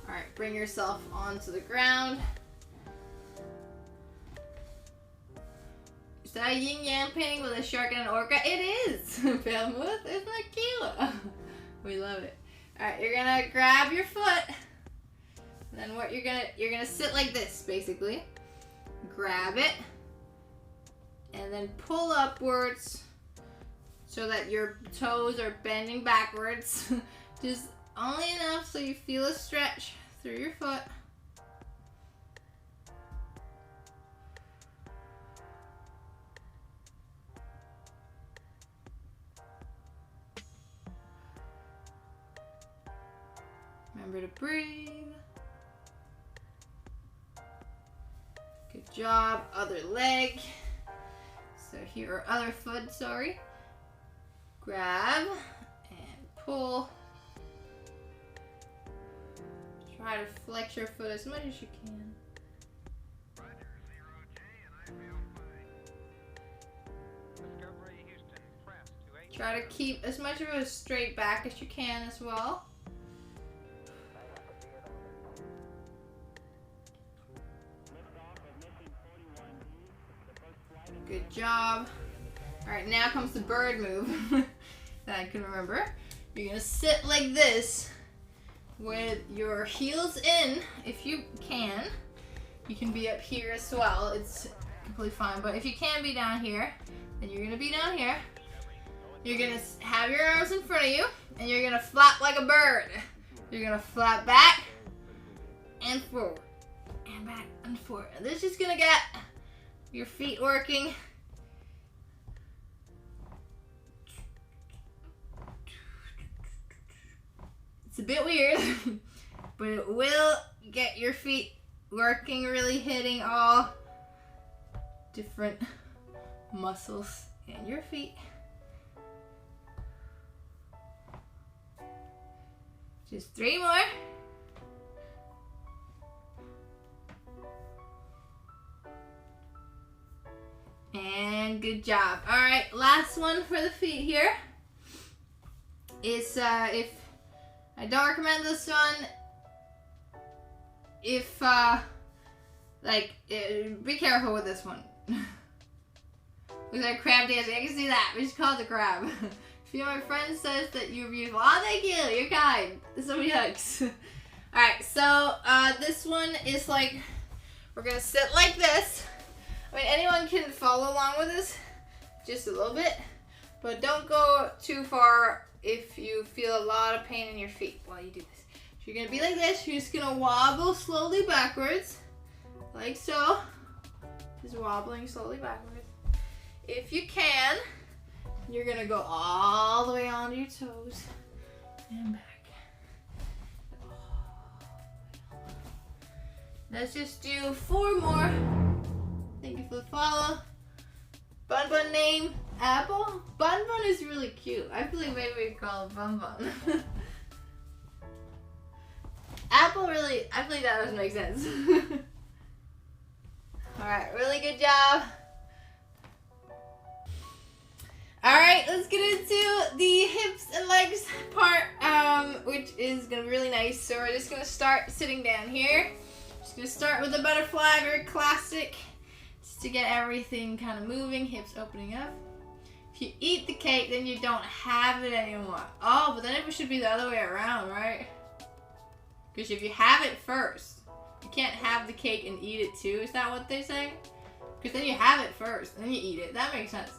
A: Alright, bring yourself onto the ground. Is that a yin-yang painting with a shark and an orca? It is! Falmouth, isn't that cute? We love it. Alright, you're gonna grab your foot. And then what you're gonna sit like this, basically. Grab it. And then pull upwards so that your toes are bending backwards. Just only enough so you feel a stretch through your foot. Remember to breathe. Good job. Other leg. So here are other foot, sorry. Grab and pull. Try to flex your foot as much as you can. Try to keep as much of a straight back as you can as well. Good job. Alright, now comes the bird move that I can remember. You're gonna sit like this with your heels in, if you can. You can be up here as well, it's completely fine. But if you can be down here, then you're gonna be down here. You're gonna have your arms in front of you, and you're gonna flap like a bird. You're gonna flap back and forward, and back and forward. And this is just gonna get your feet working. It's a bit weird, but it will get your feet working, really hitting all different muscles in your feet. Just 3 more. And good job. All right, last one for the feet here. Is if I don't recommend this one. If be careful with this one. Looks like crab dancing. I can see that. We just call it the crab. If you know my friend says that you're beautiful. Oh, thank you. You're kind. So many hugs. Alright, so this one is like, we're going to sit like this. I mean, anyone can follow along with this just a little bit. But don't go too far if you feel a lot of pain in your feet while you do this. So you're going to be like this. You're just going to wobble slowly backwards. Like so. Just wobbling slowly backwards. If you can, you're going to go all the way onto your toes and back. Let's just do 4 more. Thank you for the follow. Bun Bun name, Apple. Bun Bun is really cute. I feel like maybe we call it Bun Bun. Apple really, I feel like that doesn't make sense. Alright, really good job. Alright, let's get into the hips and legs part, which is going to be really nice. So we're just going to start sitting down here. Just going to start with the butterfly, very classic, just to get everything kind of moving, hips opening up. If you eat the cake, then you don't have it anymore. Oh, but then it should be the other way around, right? Because if you have it first, you can't have the cake and eat it too. Is that what they say? Because then you have it first, and then you eat it. That makes sense.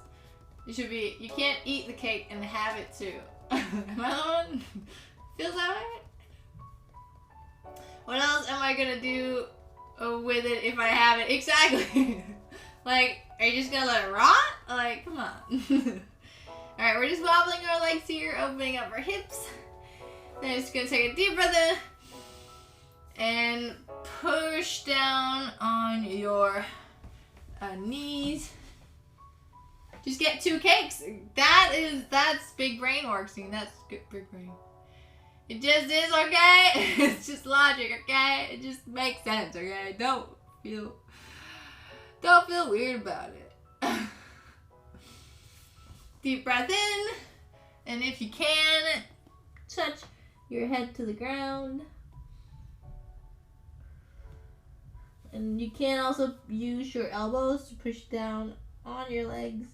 A: It should be, you can't eat the cake and have it too. Am I the one? Feels that way? What else am I gonna do with it if I have it? Exactly. Like, are you just gonna let it rot? Like, come on. Alright, we're just wobbling our legs here, opening up our hips. Then just gonna take a deep breath in. And push down on your knees. Just get 2 cakes. That's big brain working. That's good, big brain. It just is, okay? It's just logic, okay? It just makes sense, okay? Don't feel weird about it. Deep breath in. And if you can, touch your head to the ground. And you can also use your elbows to push down on your legs.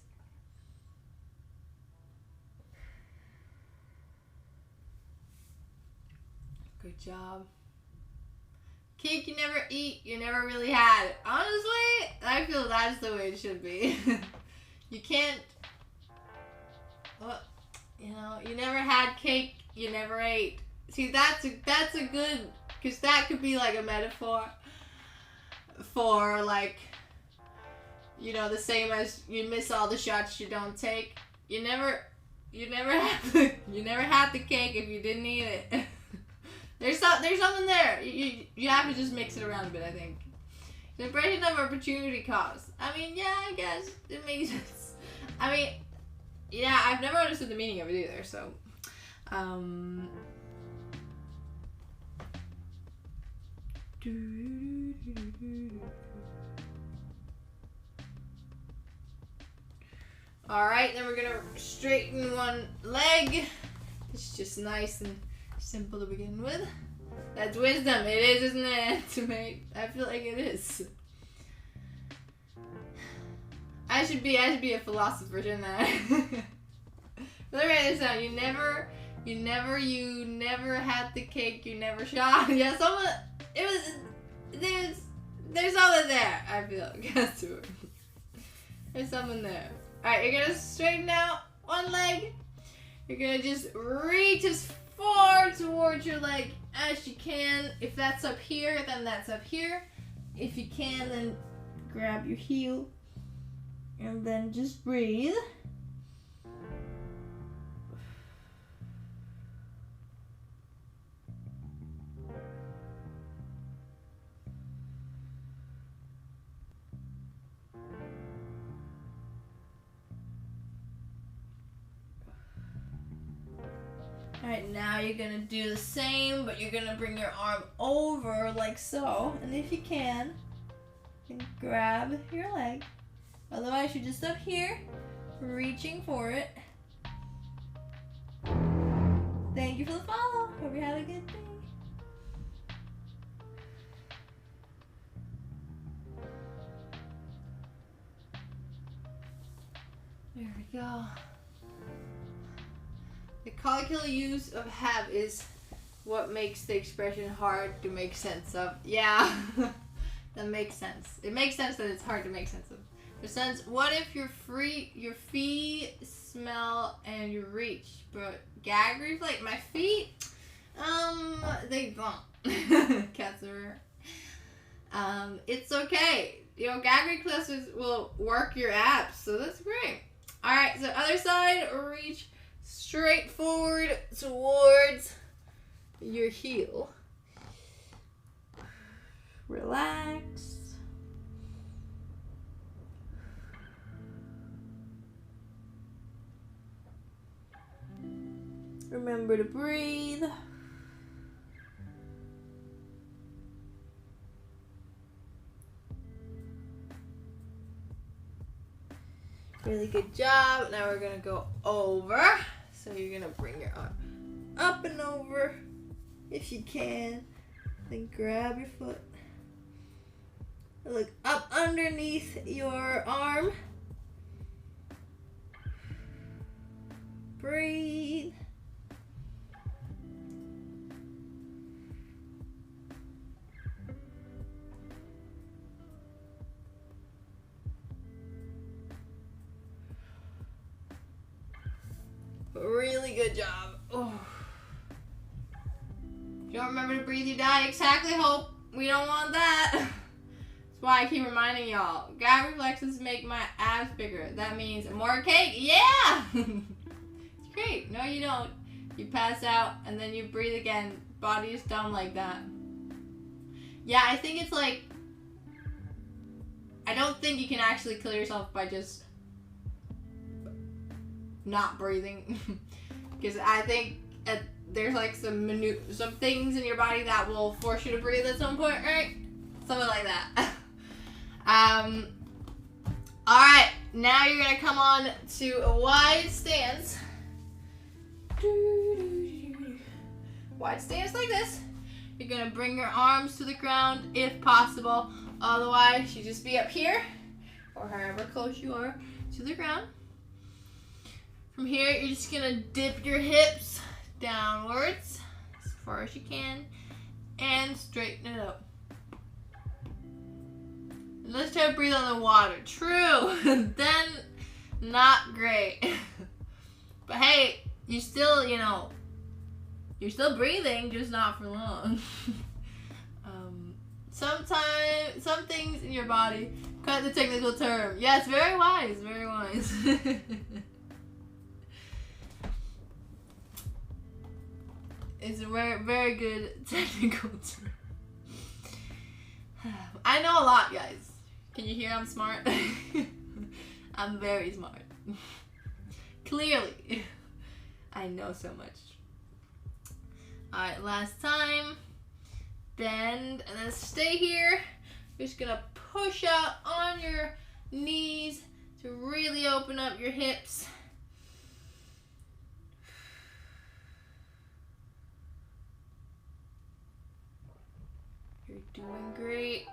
A: Good job. Cake you never eat, you never really had. Honestly, I feel that's the way it should be. You can't, well, you know, you never had cake, you never ate. See, that's a good, because that could be like a metaphor for, like, you know, the same as you miss all the shots you don't take. You never had the cake if you didn't eat it. There's something there. You have to just mix it around a bit, I think. The impression of opportunity cost. I mean, yeah, I guess it makes sense. I mean, yeah, I've never understood the meaning of it either, so. Alright, then we're gonna straighten one leg. It's just nice and simple to begin with. That's wisdom. It is, isn't it? To make, I feel like it is. I should be a philosopher, shouldn't I? Let me write this down. You never had the cake. You never shot. Yeah, there's something there. I feel. Guess to it. There's something there. All right, you're gonna straighten out one leg. You're gonna just reach as far towards your leg as you can. If that's up here, then that's up here. If you can, then grab your heel and then just breathe. Alright, now you're gonna do the same, but you're gonna bring your arm over like so. And if you can grab your leg. Otherwise, you're just up here, reaching for it. Thank you for the follow. Hope you had a good day. There we go. The colloquial use of have is what makes the expression hard to make sense of. Yeah, that makes sense. It makes sense that it's hard to make sense of. For sense, what if your feet smell and you reach, but gag reflex? My feet, they don't. Cats are. It's okay. You know, gag reflexes will work your abs, so that's great. All right, so other side, reach straight forward towards your heel. Relax. Remember to breathe. Really good job. Now we're gonna go over. So you're gonna bring your arm up and over if you can. Then grab your foot. Look up underneath your arm. Breathe. Really good job. Oh. If you don't remember to breathe, you die. Exactly, Hope. We don't want that. That's why I keep reminding y'all. Gag reflexes make my abs bigger. That means more cake. Yeah! It's great. No, you don't. You pass out and then you breathe again. Body is dumb like that. Yeah, I think it's like... I don't think you can actually kill yourself by just... not breathing. Because I think there's like some things in your body that will force you to breathe at some point, right? Something like that. Alright, now you're gonna come on to a wide stance. Wide stance like this. You're gonna bring your arms to the ground if possible. Otherwise, you just be up here or however close you are to the ground. From here, you're just gonna dip your hips downwards as far as you can and straighten it up. Let's try to breathe on the water. True, then not great. But hey, you still, you know, you're still breathing, just not for long. Sometimes, some things in your body, cut the technical term. Yes, very wise, very wise. It's a very, very good technical term. I know a lot, guys. Can you hear I'm smart? I'm very smart. Clearly. I know so much. Alright, last time. Bend and then stay here. You're just gonna push out on your knees to really open up your hips. You're doing great.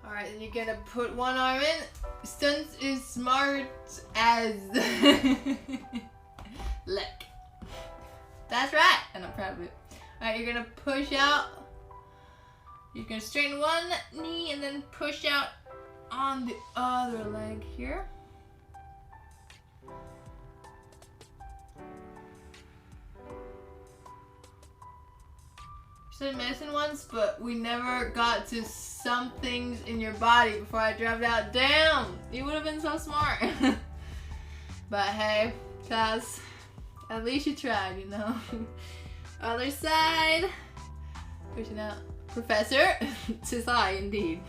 A: Alright, then you're gonna put one arm in. Stunts is smart as look. That's right, and I'm proud of it. Alright, you're gonna push out. You're gonna straighten one knee and then push out on the other leg here. Studied medicine once, but we never got to some things in your body before I dropped out. Damn, you would have been so smart. But hey, cuz at least you tried, you know. Other side, pushing out. Professor, tis I indeed.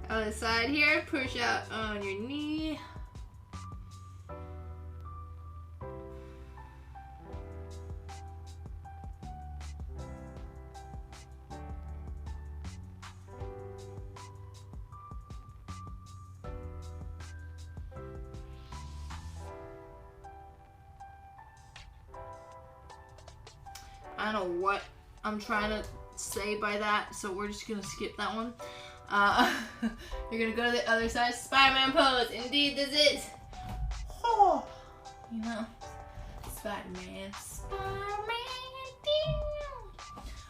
A: Other side here, push out on your knee. I don't know what I'm trying to say by that, so we're just gonna skip that one. You're gonna go to the other side. Spider-Man pose. Indeed, this is. Oh, you know, Spider-Man.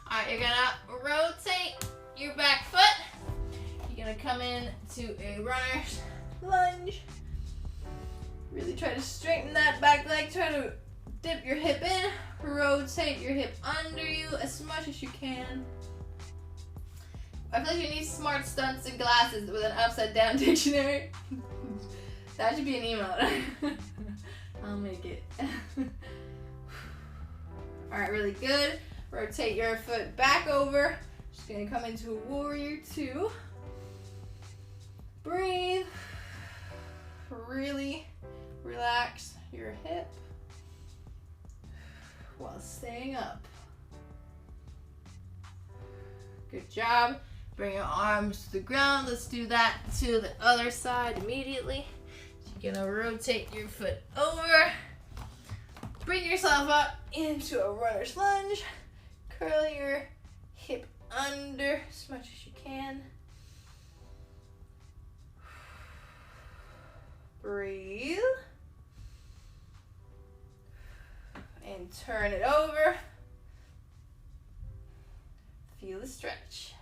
A: Alright, you're gonna rotate your back foot. You're gonna come in to a runner's lunge. Really try to straighten that back leg. Try to dip your hip in. Rotate your hip under you as much as you can. I feel like you need smart stunts and glasses with an upside down dictionary. That should be an emote. I'll make it. Alright, really good. Rotate your foot back over. Just gonna come into a warrior 2. Breathe. Really relax your hip while staying up. Good job. Bring your arms to the ground. Let's do that to the other side immediately. You're gonna rotate your foot over. Bring yourself up into a runner's lunge. Curl your hip under as much as you can. Breathe. And turn it over. Feel the stretch.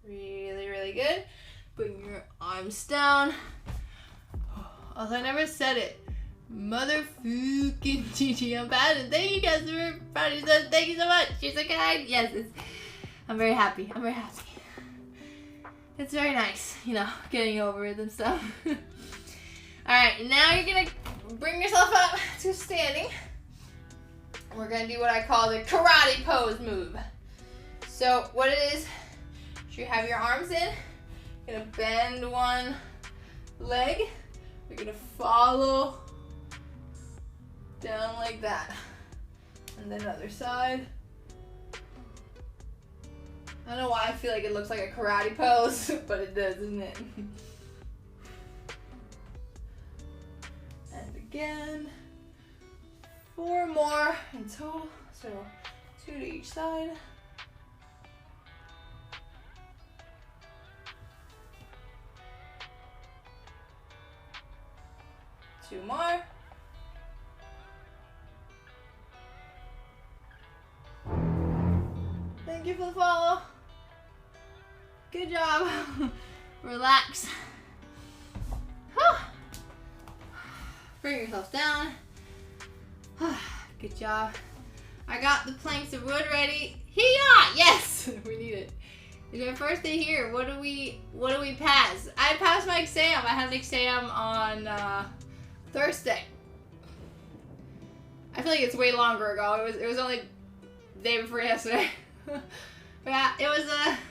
A: Really, really good. Bring your arms down. Although I never said it. Motherfucking Gigi, I'm bad. And thank you guys for proudly said thank you so much. You're so kind. Yes, I'm very happy. I'm very happy. It's very nice, you know, getting over it and stuff. Alright, now you're gonna bring yourself up to standing. We're gonna do what I call the karate pose move. So what it is, you have your arms in. You're gonna bend one leg. You're gonna follow down like that. And then other side. I don't know why I feel like it looks like a karate pose, but it does, doesn't it? And again. 4 more in total. So 2 to each side. Two more. Thank you for the follow. Good job. Relax. Bring yourself down. Good job. I got the planks of wood ready. Hee-yaw! Yes! We need it. It's our first day here. What do we pass? I passed my exam. I had an exam on Thursday. I feel like it's way longer ago. It was only the day before yesterday. Yeah, it was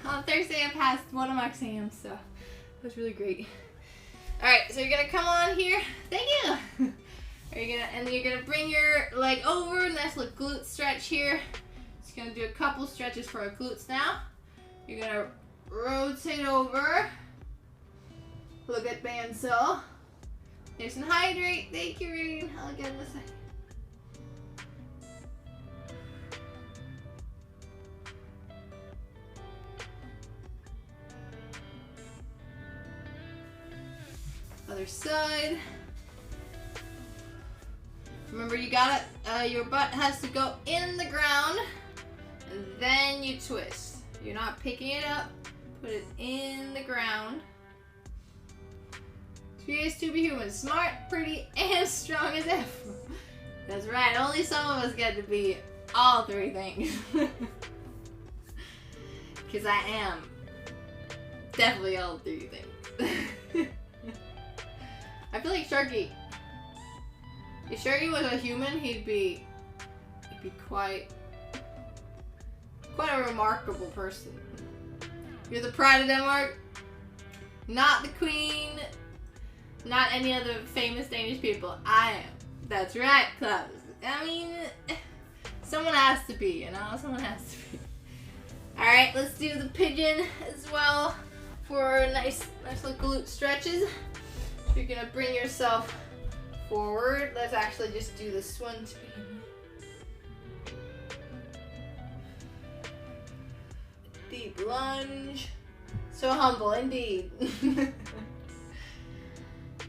A: on Thursday I passed one of my exams, so it was really great. Alright, so you're gonna come on here. Thank you! And then you're gonna bring your leg over, nice little glute stretch here. Just gonna do a couple stretches for our glutes now. You're gonna rotate over. Look at bandsaw. Nice and hydrate. Thank you, Reed. I'll get in a second. Other side. Remember, you got it. Your butt has to go in the ground, and then you twist. You're not picking it up. Put it in the ground. Curious to be human, smart, pretty, and strong as if. That's right. Only some of us get to be all 3 things. Because I am definitely all 3 things. I feel like Sharky. If Sharky was a human, he'd be quite a remarkable person. You're the pride of Denmark, not the queen, not any other famous Danish people. I am. That's right, Klaus. I mean, someone has to be, you know? Someone has to be. Alright, let's do the pigeon as well for nice little glute stretches. You're gonna bring yourself forward. Let's actually just do this one to begin with. Deep lunge. So humble indeed.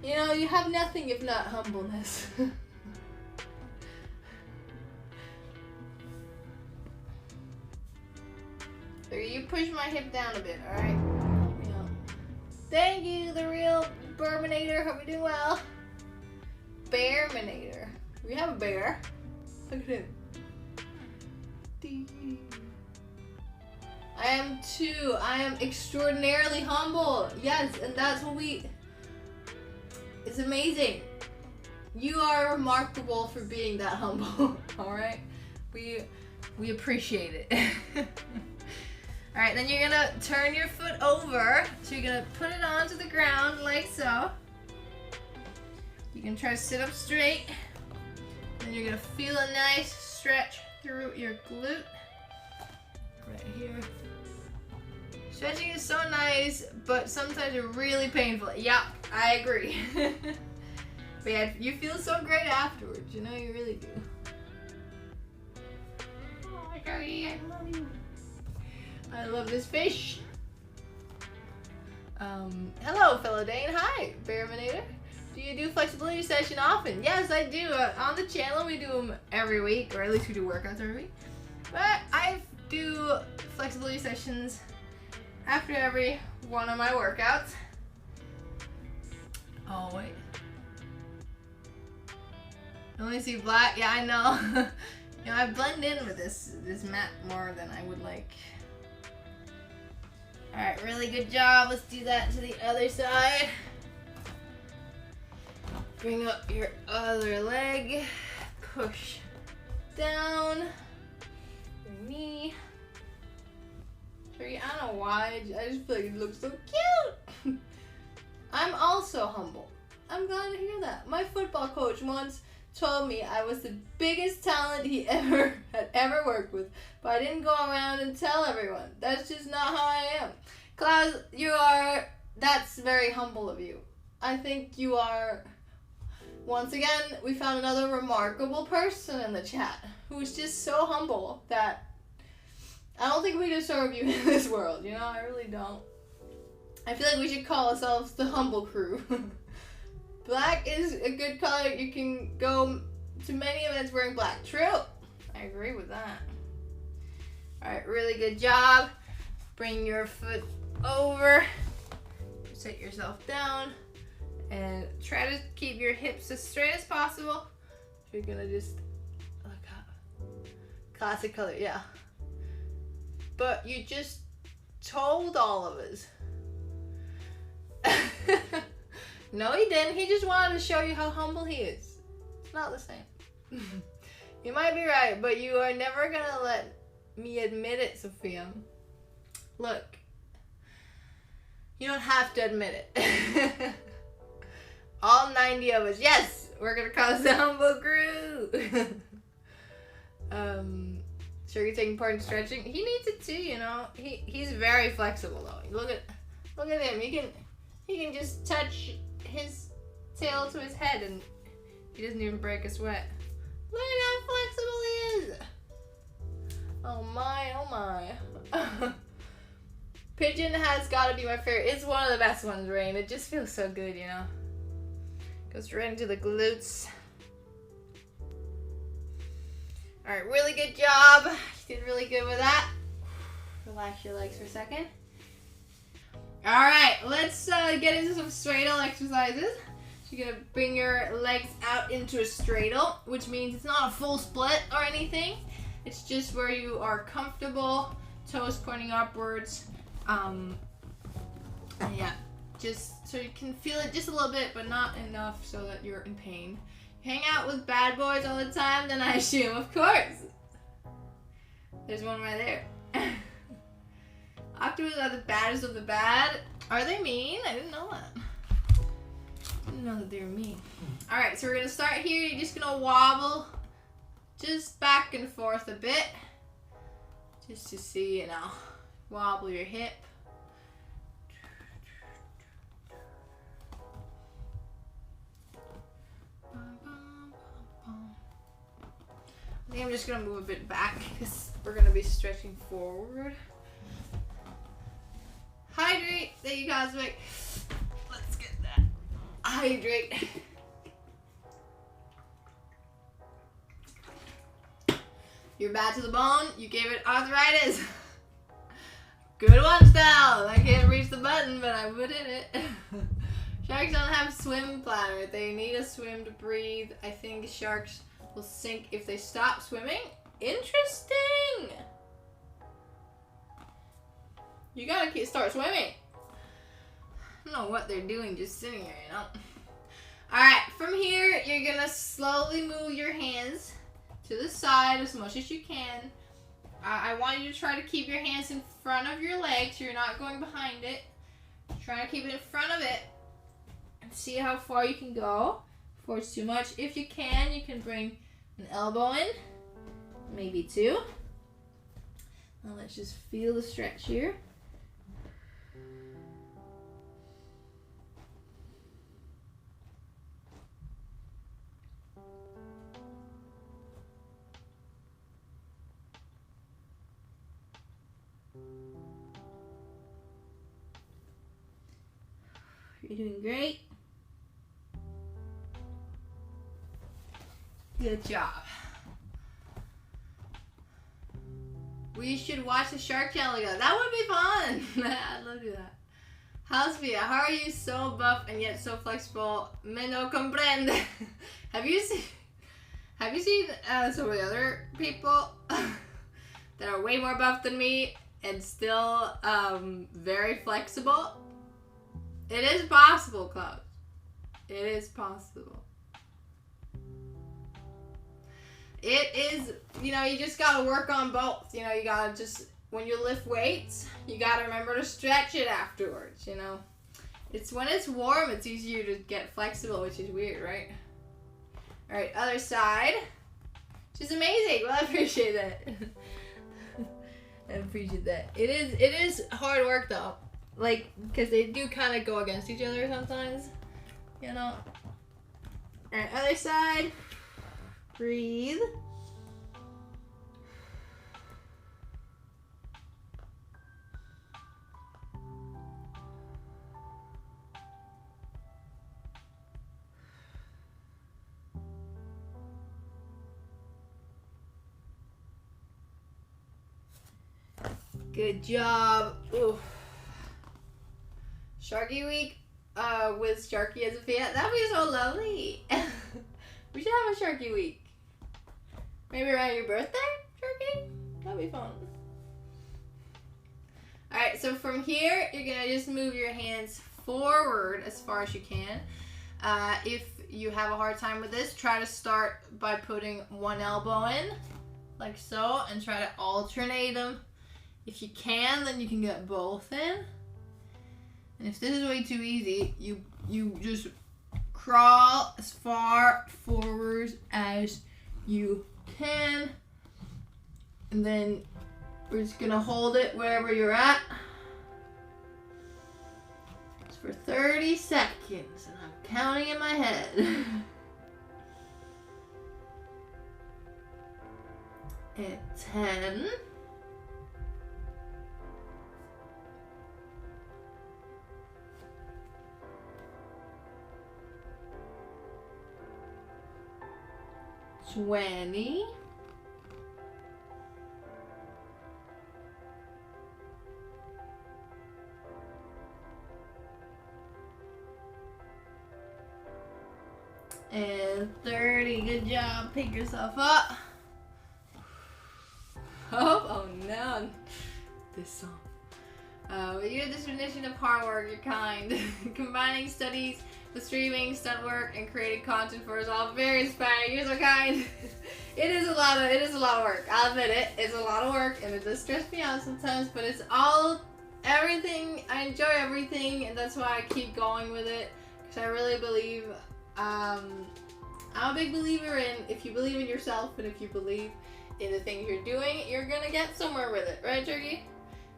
A: You know, you have nothing if not humbleness. You push my hip down a bit, alright? Thank you, the real Burminator. Hope you're doing well. Bearminator. We have a bear. Look at him. I am too. I am extraordinarily humble. Yes, and that's what it's amazing. You are remarkable for being that humble. Alright? We appreciate it. Alright, then you're gonna turn your foot over. So you're gonna put it onto the ground like so. You can try to sit up straight. And you're gonna feel a nice stretch through your glute. Right here. Stretching is so nice, but sometimes it's really painful. Yeah, I agree. But yeah, you feel so great afterwards, you know, you really do. Oh, Joey, I love you. I love this fish. Hello, fellow Dane. Hi, Bearminator. Do you do flexibility session often? Yes, I do. On the channel, we do them every week, or at least we do workouts every week. But I do flexibility sessions after every one of my workouts. Oh, wait. I only see black. Yeah, I know. You know, I blend in with this mat more than I would like. Alright, really good job. Let's do that to the other side. Bring up your other leg. Push down. Your knee. I don't know why. I just feel like it looks so cute. I'm also humble. I'm glad to hear that. My football coach once told me I was the biggest talent he had ever worked with, but I didn't go around and tell everyone. That's just not how I am. Klaus, that's very humble of you. I think you are, once again, we found another remarkable person in the chat who is just so humble that I don't think we deserve you in this world, you know, I really don't. I feel like we should call ourselves the humble crew. Black is a good color. You can go to many events wearing black. True. I agree with that. Alright, really good job. Bring your foot over. Sit yourself down. And try to keep your hips as straight as possible. You're gonna just look up. Classic color, yeah. But you just told all of us. No, he didn't. He just wanted to show you how humble he is. It's not the same. You might be right, but you are never gonna let me admit it, Sophia. Look, you don't have to admit it. All 90 of us. Yes, we're gonna call this the humble crew. Sure, you're taking part in stretching. He needs it too, you know. He's very flexible though. Look at him. He can just touch his tail to his head and he doesn't even break a sweat. Look at how flexible he is. Oh my. Pigeon has got to be my favorite. It's one of the best ones, Rain. It just feels so good, you know. Goes right into the glutes. Alright, really good job. You did really good with that. Relax your legs for a second. Alright, let's get into some straddle exercises. So you're gonna bring your legs out into a straddle, which means it's not a full split or anything. It's just where you are comfortable, toes pointing upwards. Yeah, just so you can feel it just a little bit, but not enough so that you're in pain. You hang out with bad boys all the time, then I assume, of course. There's one right there. Octopuses are the baddest of the bad. Are they mean? I didn't know that. I didn't know that they were mean. Alright, so we're gonna start here. You're just gonna wobble just back and forth a bit. Just to see, you know, wobble your hip. think I'm just gonna move a bit back because we're gonna be stretching forward. Hydrate. Thank you, Cosmic. Let's get that. Hydrate. You're bad to the bone. You gave it arthritis. Good one, Stell. I can't reach the button, but I put in it. Sharks don't have swim bladder. They need a swim to breathe. I think sharks will sink if they stop swimming. Interesting. You gotta start swimming. I don't know what they're doing just sitting here, you know. Alright, from here, you're gonna slowly move your hands to the side as much as you can. I want you to try to keep your hands in front of your leg so you're not going behind it. Try to keep it in front of it and see how far you can go before it's too much. If you can bring an elbow in, maybe two. Now let's just feel the stretch here. You're doing great. Good job. We should watch the Shark Channel together. That would be fun. I'd love to do that. How's Via? How are you so buff and yet so flexible? Me no comprende. Have you seen some of the other people that are way more buff than me and still very flexible? It is possible, Cloud. It is possible. It is, you know, you just gotta work on both. You know, you gotta just, when you lift weights, you gotta remember to stretch it afterwards, you know. It's when it's warm, it's easier to get flexible, which is weird, right? All right, other side. She's amazing. Well, I appreciate that. I appreciate that. It is hard work though. Like, because they do kind of go against each other sometimes, you know. All right, other side. Breathe. Good job. Ooh. Sharky week with Sharky as a fan. That'd be so lovely. We should have a Sharky week. Maybe around your birthday, Sharky? That'd be fun. Alright, so from here, you're going to just move your hands forward as far as you can. If you have a hard time with this, try to start by putting one elbow in, like so, and try to alternate them. If you can, then you can get both in. And if this is way too easy, you just crawl as far forward as you can. And then we're just gonna hold it wherever you're at. Just for 30 seconds. And I'm counting in my head. At 10. 20. 30. Good job. Pick yourself up. Oh no. This song. With your definition of hard work, you're kind. Combining studies with streaming, stunt work, and creating content for us all. Very inspiring. You're so kind. It is a lot of work. I'll admit it. It's a lot of work, and it does stress me out sometimes. But it's everything. I enjoy everything, and that's why I keep going with it. Because I really believe. I'm a big believer in if you believe in yourself and if you believe in the things you're doing, you're gonna get somewhere with it, right, Turkey?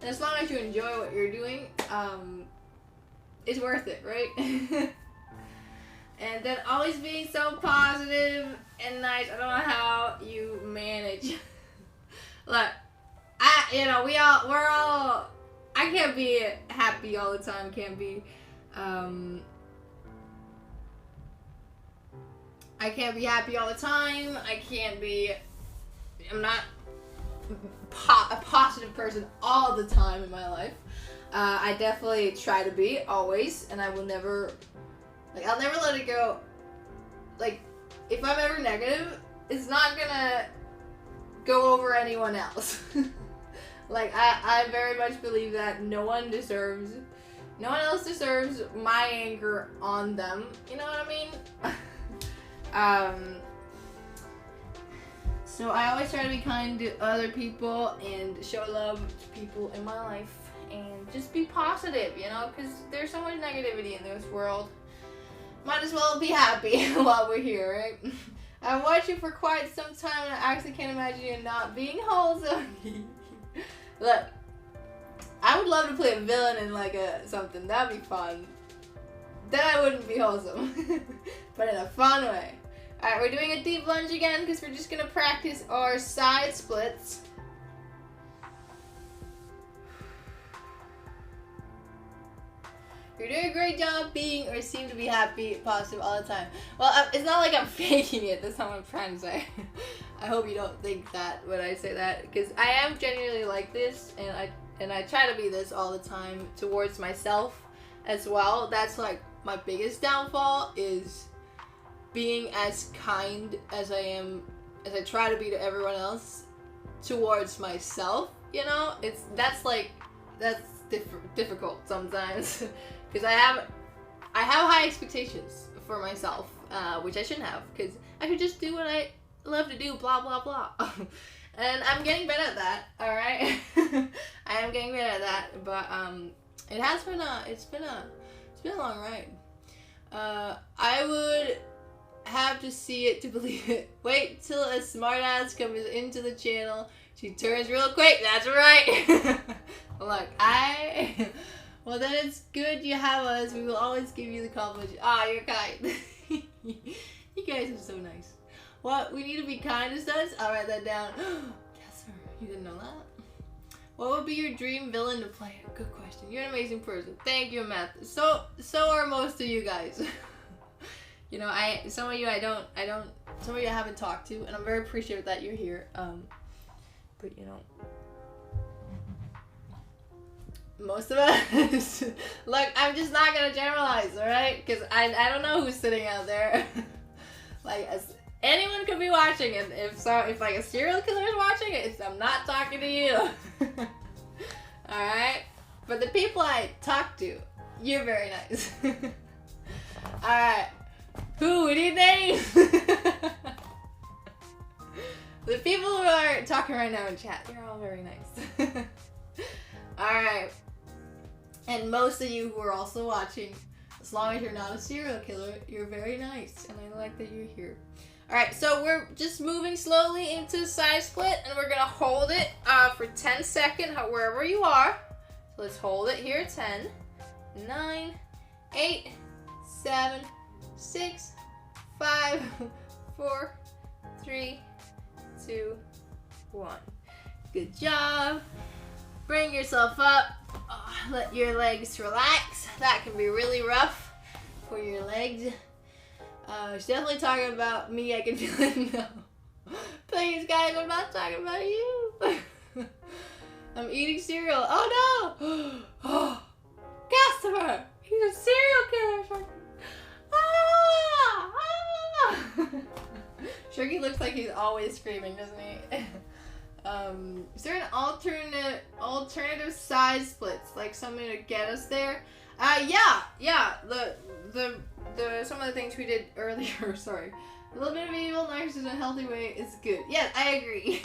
A: And as long as you enjoy what you're doing, it's worth it, right? And And then always being so positive and nice. I don't know how you manage. Look, I can't be happy all the time. I can't be happy all the time. I'm not a positive person all the time in my life. I definitely try to be, always, and I will never, I'll never let it go. Like, if I'm ever negative, it's not gonna go over anyone else. Like, I very much believe that no one else deserves my anger on them. You know what I mean? So I always try to be kind to other people and show love to people in my life and just be positive, you know, because there's so much negativity in this world. Might as well be happy while we're here, right? I've watched you for quite some time and I actually can't imagine you not being wholesome. Look, I would love to play a villain in something. That'd be fun. Then I wouldn't be wholesome. But in a fun way. Alright, we're doing a deep lunge again because we're just going to practice our side splits. You're doing a great job being or seem to be happy, positive all the time. Well, it's not like I'm faking it. That's not what I'm trying to say. I hope you don't think that when I say that, because I am genuinely like this, and I try to be this all the time towards myself as well. That's like my biggest downfall, is being as kind as I try to be to everyone else towards myself. You know, that's difficult sometimes. Because I have high expectations for myself, which I shouldn't have, because I could just do what I love to do, blah blah blah. And I'm getting better at that. All right, I am getting better at that, but it's been a long ride. I would have to see it to believe it. Wait till a smartass comes into the channel. She turns real quick. That's right. Look, well, then it's good you have us. We will always give you the compliment. You're kind. You guys are so nice. What? We need to be kind to us? I'll write that down. Yes, sir. You didn't know that? What would be your dream villain to play? Good question. You're an amazing person. Thank you, Matt. So are most of you guys. You know, some of you I haven't talked to, and I'm very appreciative that you're here. But you know, most of us, look, I'm just not gonna generalize, alright? Because I don't know who's sitting out there. Anyone could be watching, and if like a serial killer is watching it, I'm not talking to you. Alright? But the people I talk to, you're very nice. Alright. Who? We need names! The people who are talking right now in chat, you're all very nice. Alright. And most of you who are also watching, as long as you're not a serial killer, you're very nice. And I like that you're here. Alright, so we're just moving slowly into side split, and we're going to hold it for 10 seconds wherever you are. So let's hold it here. 10, 9, 8, 7, 6, 5, 4, 3, 2, 1. Good job. Bring yourself up. Let your legs relax. That can be really rough for your legs. She's definitely talking about me. I can feel it now. Please, guys, I'm not talking about you. I'm eating cereal. Oh no! Oh, customer! He's a serial killer. Sharky looks like he's always screaming, doesn't he? Is there an alternative side splits, like something to get us there? Yeah. The some of the things we did earlier. Sorry, a little bit of evil, nice in a healthy way is good. Yeah, I agree.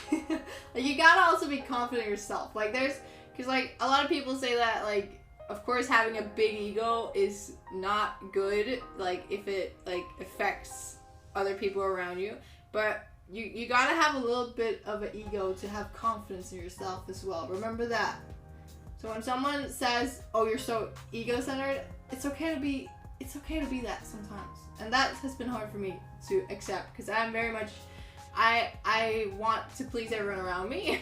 A: Like, you gotta also be confident in yourself. Like, because like a lot of people say that, like, of course having a big ego is not good, like if it like affects other people around you, but you gotta have a little bit of an ego to have confidence in yourself as well. Remember that. So when someone says, oh, you're so ego-centered, it's okay it's okay to be that sometimes. And that has been hard for me to accept, because I'm very much, I want to please everyone around me.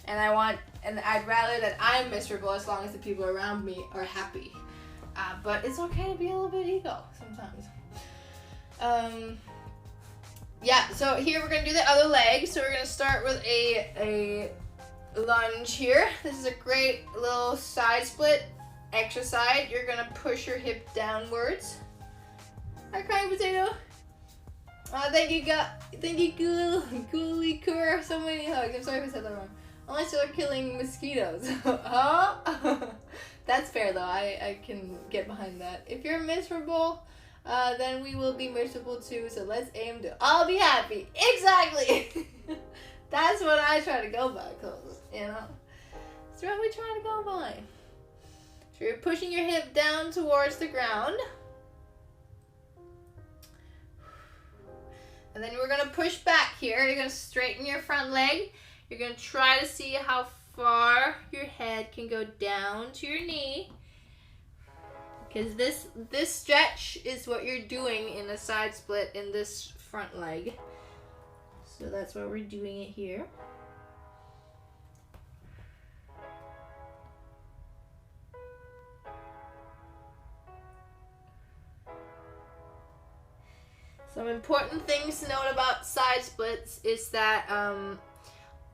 A: and I'd rather that I'm miserable as long as the people around me are happy. But it's okay to be a little bit ego sometimes. Yeah, so here we're gonna do the other leg. So we're gonna start with a lunge here. This is a great little side split exercise. You're gonna push your hip downwards. Hi, crying potato. Thank you, Ghoulie Cur. So many hugs. I'm sorry if I said that wrong. Unless you're killing mosquitoes. That's fair though. I can get behind that. If you're miserable, then we will be miserable too. So let's aim to all be happy. Exactly. That's what I try to go by, cause you know, that's what we try to go by. So you're pushing your hip down towards the ground. And then we're gonna push back here. You're gonna straighten your front leg. You're gonna try to see how far your head can go down to your knee. Because this stretch is what you're doing in a side split in this front leg. So that's why we're doing it here. Some important things to note about side splits is that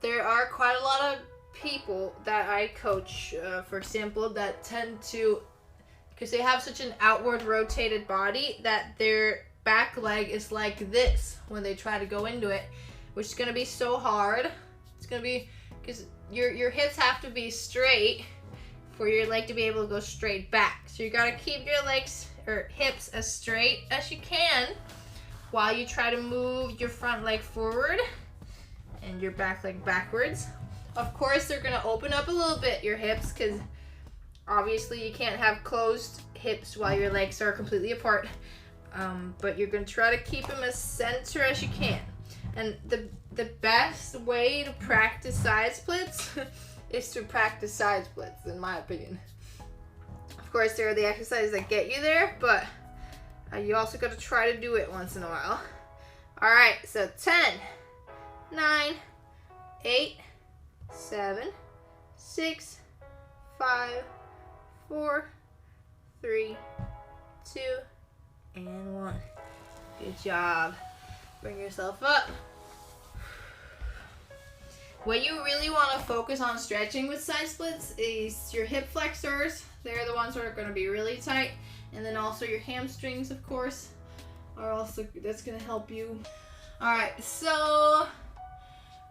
A: there are quite a lot of people that I coach, for example, that tend to, because they have such an outward rotated body, that their back leg is like this when they try to go into it, which is going to be so hard. It's going to be, because your hips have to be straight for your leg to be able to go straight back. So you got to keep your legs or hips as straight as you can while you try to move your front leg forward and your back leg backwards. Of course, they're going to open up a little bit, your hips, because obviously you can't have closed hips while your legs are completely apart. But you're going to try to keep them as center as you can. And the best way to practice side splits is to practice side splits, in my opinion. Of course, there are the exercises that get you there, but you also got to try to do it once in a while. All right, so 10, 9, 8, 7, 6, 5, 4, 3, 2, and 1. Good job. Bring yourself up. What you really want to focus on stretching with side splits is your hip flexors. They're the ones that are going to be really tight. And then also your hamstrings, of course, are also, that's going to help you. All right, so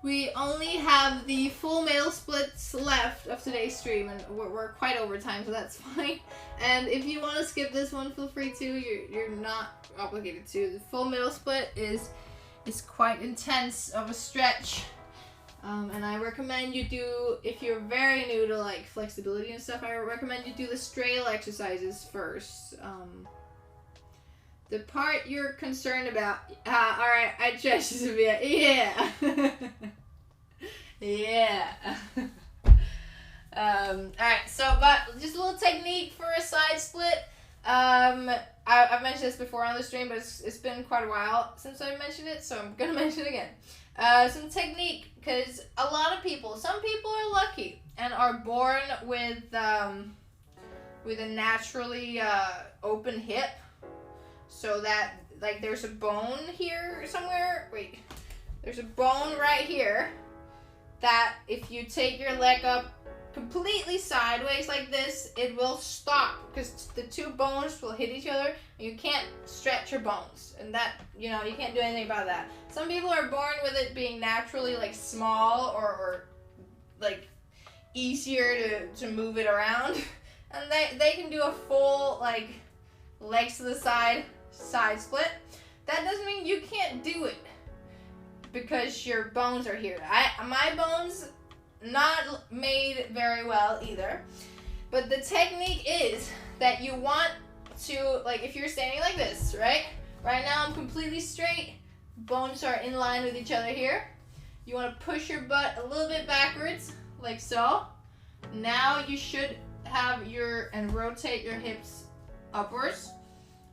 A: we only have the full male splits left of today's stream, and we're quite over time, so that's fine. And if you want to skip this one, feel free to. You're not obligated to. The full male split is quite intense of a stretch, and I recommend you do, if you're very new to like flexibility and stuff, I recommend you do the straddle exercises first. The part you're concerned about, all right, I trust you, Sophia. Yeah. Yeah. All right, so, but just a little technique for a side split. I've mentioned this before on the stream, but it's been quite a while since I mentioned it, so I'm gonna mention it again. Some technique, because a lot of people, some people are lucky and are born with a naturally open hip, so that like there's a bone here somewhere. Wait, there's a bone right here that if you take your leg up completely sideways like this, it will stop, because the two bones will hit each other and you can't stretch your bones, and that, you know, you can't do anything about that. Some people are born with it being naturally like small or like easier to move it around, and they can do a full like legs to the side split. That doesn't mean you can't do it because your bones are here. My bones not made very well either, but the technique is that you want to, like, if you're standing like this, right now I'm completely straight, bones are in line with each other here. You want to push your butt a little bit backwards like so. Now you should have and rotate your hips upwards.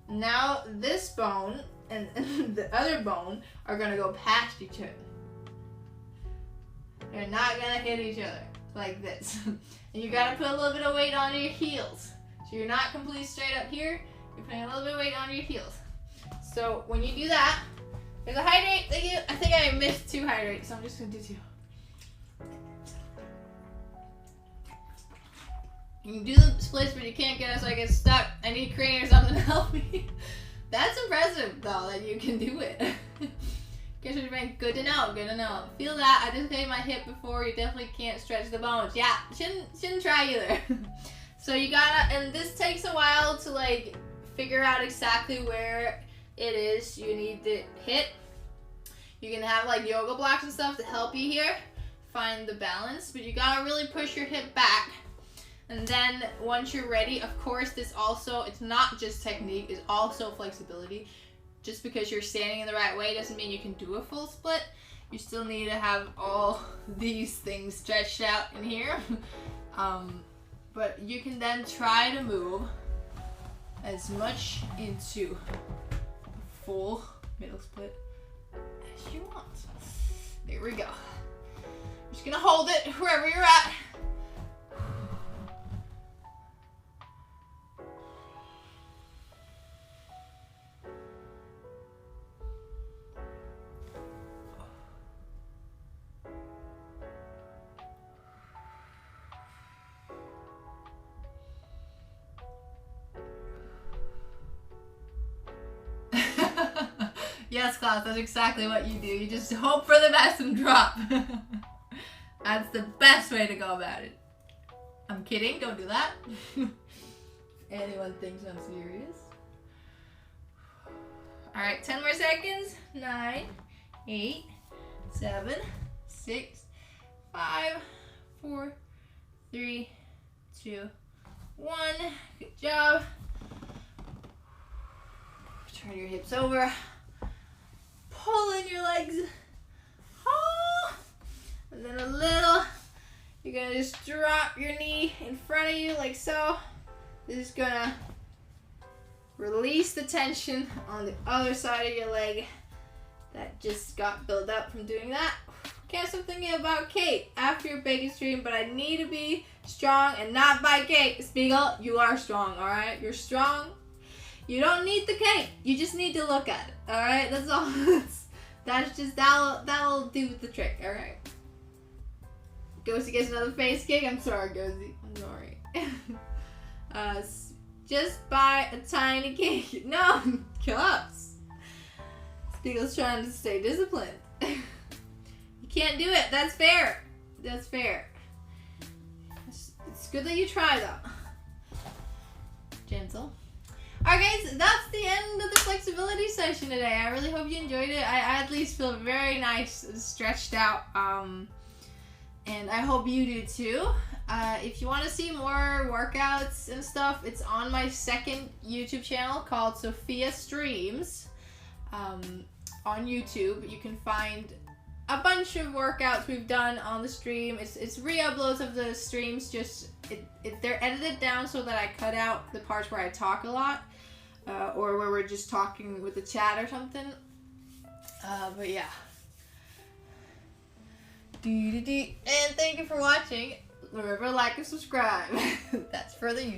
A: Now this bone and the other bone are gonna go past each other. They're not gonna hit each other like this. And you gotta put a little bit of weight on your heels. So you're not completely straight up here, you're putting a little bit of weight on your heels. So when you do that, there's a height rate, thank you. I think I missed 2 height rates, so I'm just gonna do 2. You can do the splits, but you can't get it, so I get stuck. I need a crane or something to help me. That's impressive, though, that you can do it. Guess it's been good to know, good to know. Feel that, I dislocated my hip before, you definitely can't stretch the bones. Yeah, shouldn't try either. So you gotta, and this takes a while to like, figure out exactly where it is you need to hit. You can have like yoga blocks and stuff to help you here, find the balance, but you gotta really push your hip back. And then once you're ready, of course, this also, it's not just technique, it's also flexibility. Just because you're standing in the right way doesn't mean you can do a full split. You still need to have all these things stretched out in here. But you can then try to move as much into a full middle split as you want. There we go. I'm just gonna hold it wherever you're at. Yes, class, that's exactly what you do. You just hope for the best and drop. That's the best way to go about it. I'm kidding, don't do that. If anyone thinks I'm serious. Alright, 10 more seconds. 9, 8, 7, 6, 5, 4, 3, 2, 1. Good job. Turn your hips over. Pull in your legs. Oh. And then a little. You're gonna just drop your knee in front of you like so. This is gonna release the tension on the other side of your leg that just got built up from doing that. Can't stop thinking about Kate after your baking stream, but I need to be strong and not by Kate. Spiegel, you are strong, alright? You're strong. You don't need the cake. You just need to look at it. All right, that's all. That's just that'll do the trick. All right. Ghosty gets another face cake. I'm sorry, Ghosty. I'm sorry. Just buy a tiny cake. No, collapse. Spiegel's trying to stay disciplined. You can't do it. That's fair. That's fair. It's good that you try though. Gentle. Alright guys, that's the end of the flexibility session today. I really hope you enjoyed it. I at least feel very nice and stretched out. And I hope you do too. If you want to see more workouts and stuff, it's on my second YouTube channel called SofiaStunts. On YouTube, you can find a bunch of workouts we've done on the stream. It's re-uploads of the streams, just they're edited down so that I cut out the parts where I talk a lot, or where we're just talking with the chat or something. But yeah. And thank you for watching. Remember to like and subscribe. That's for the YouTube.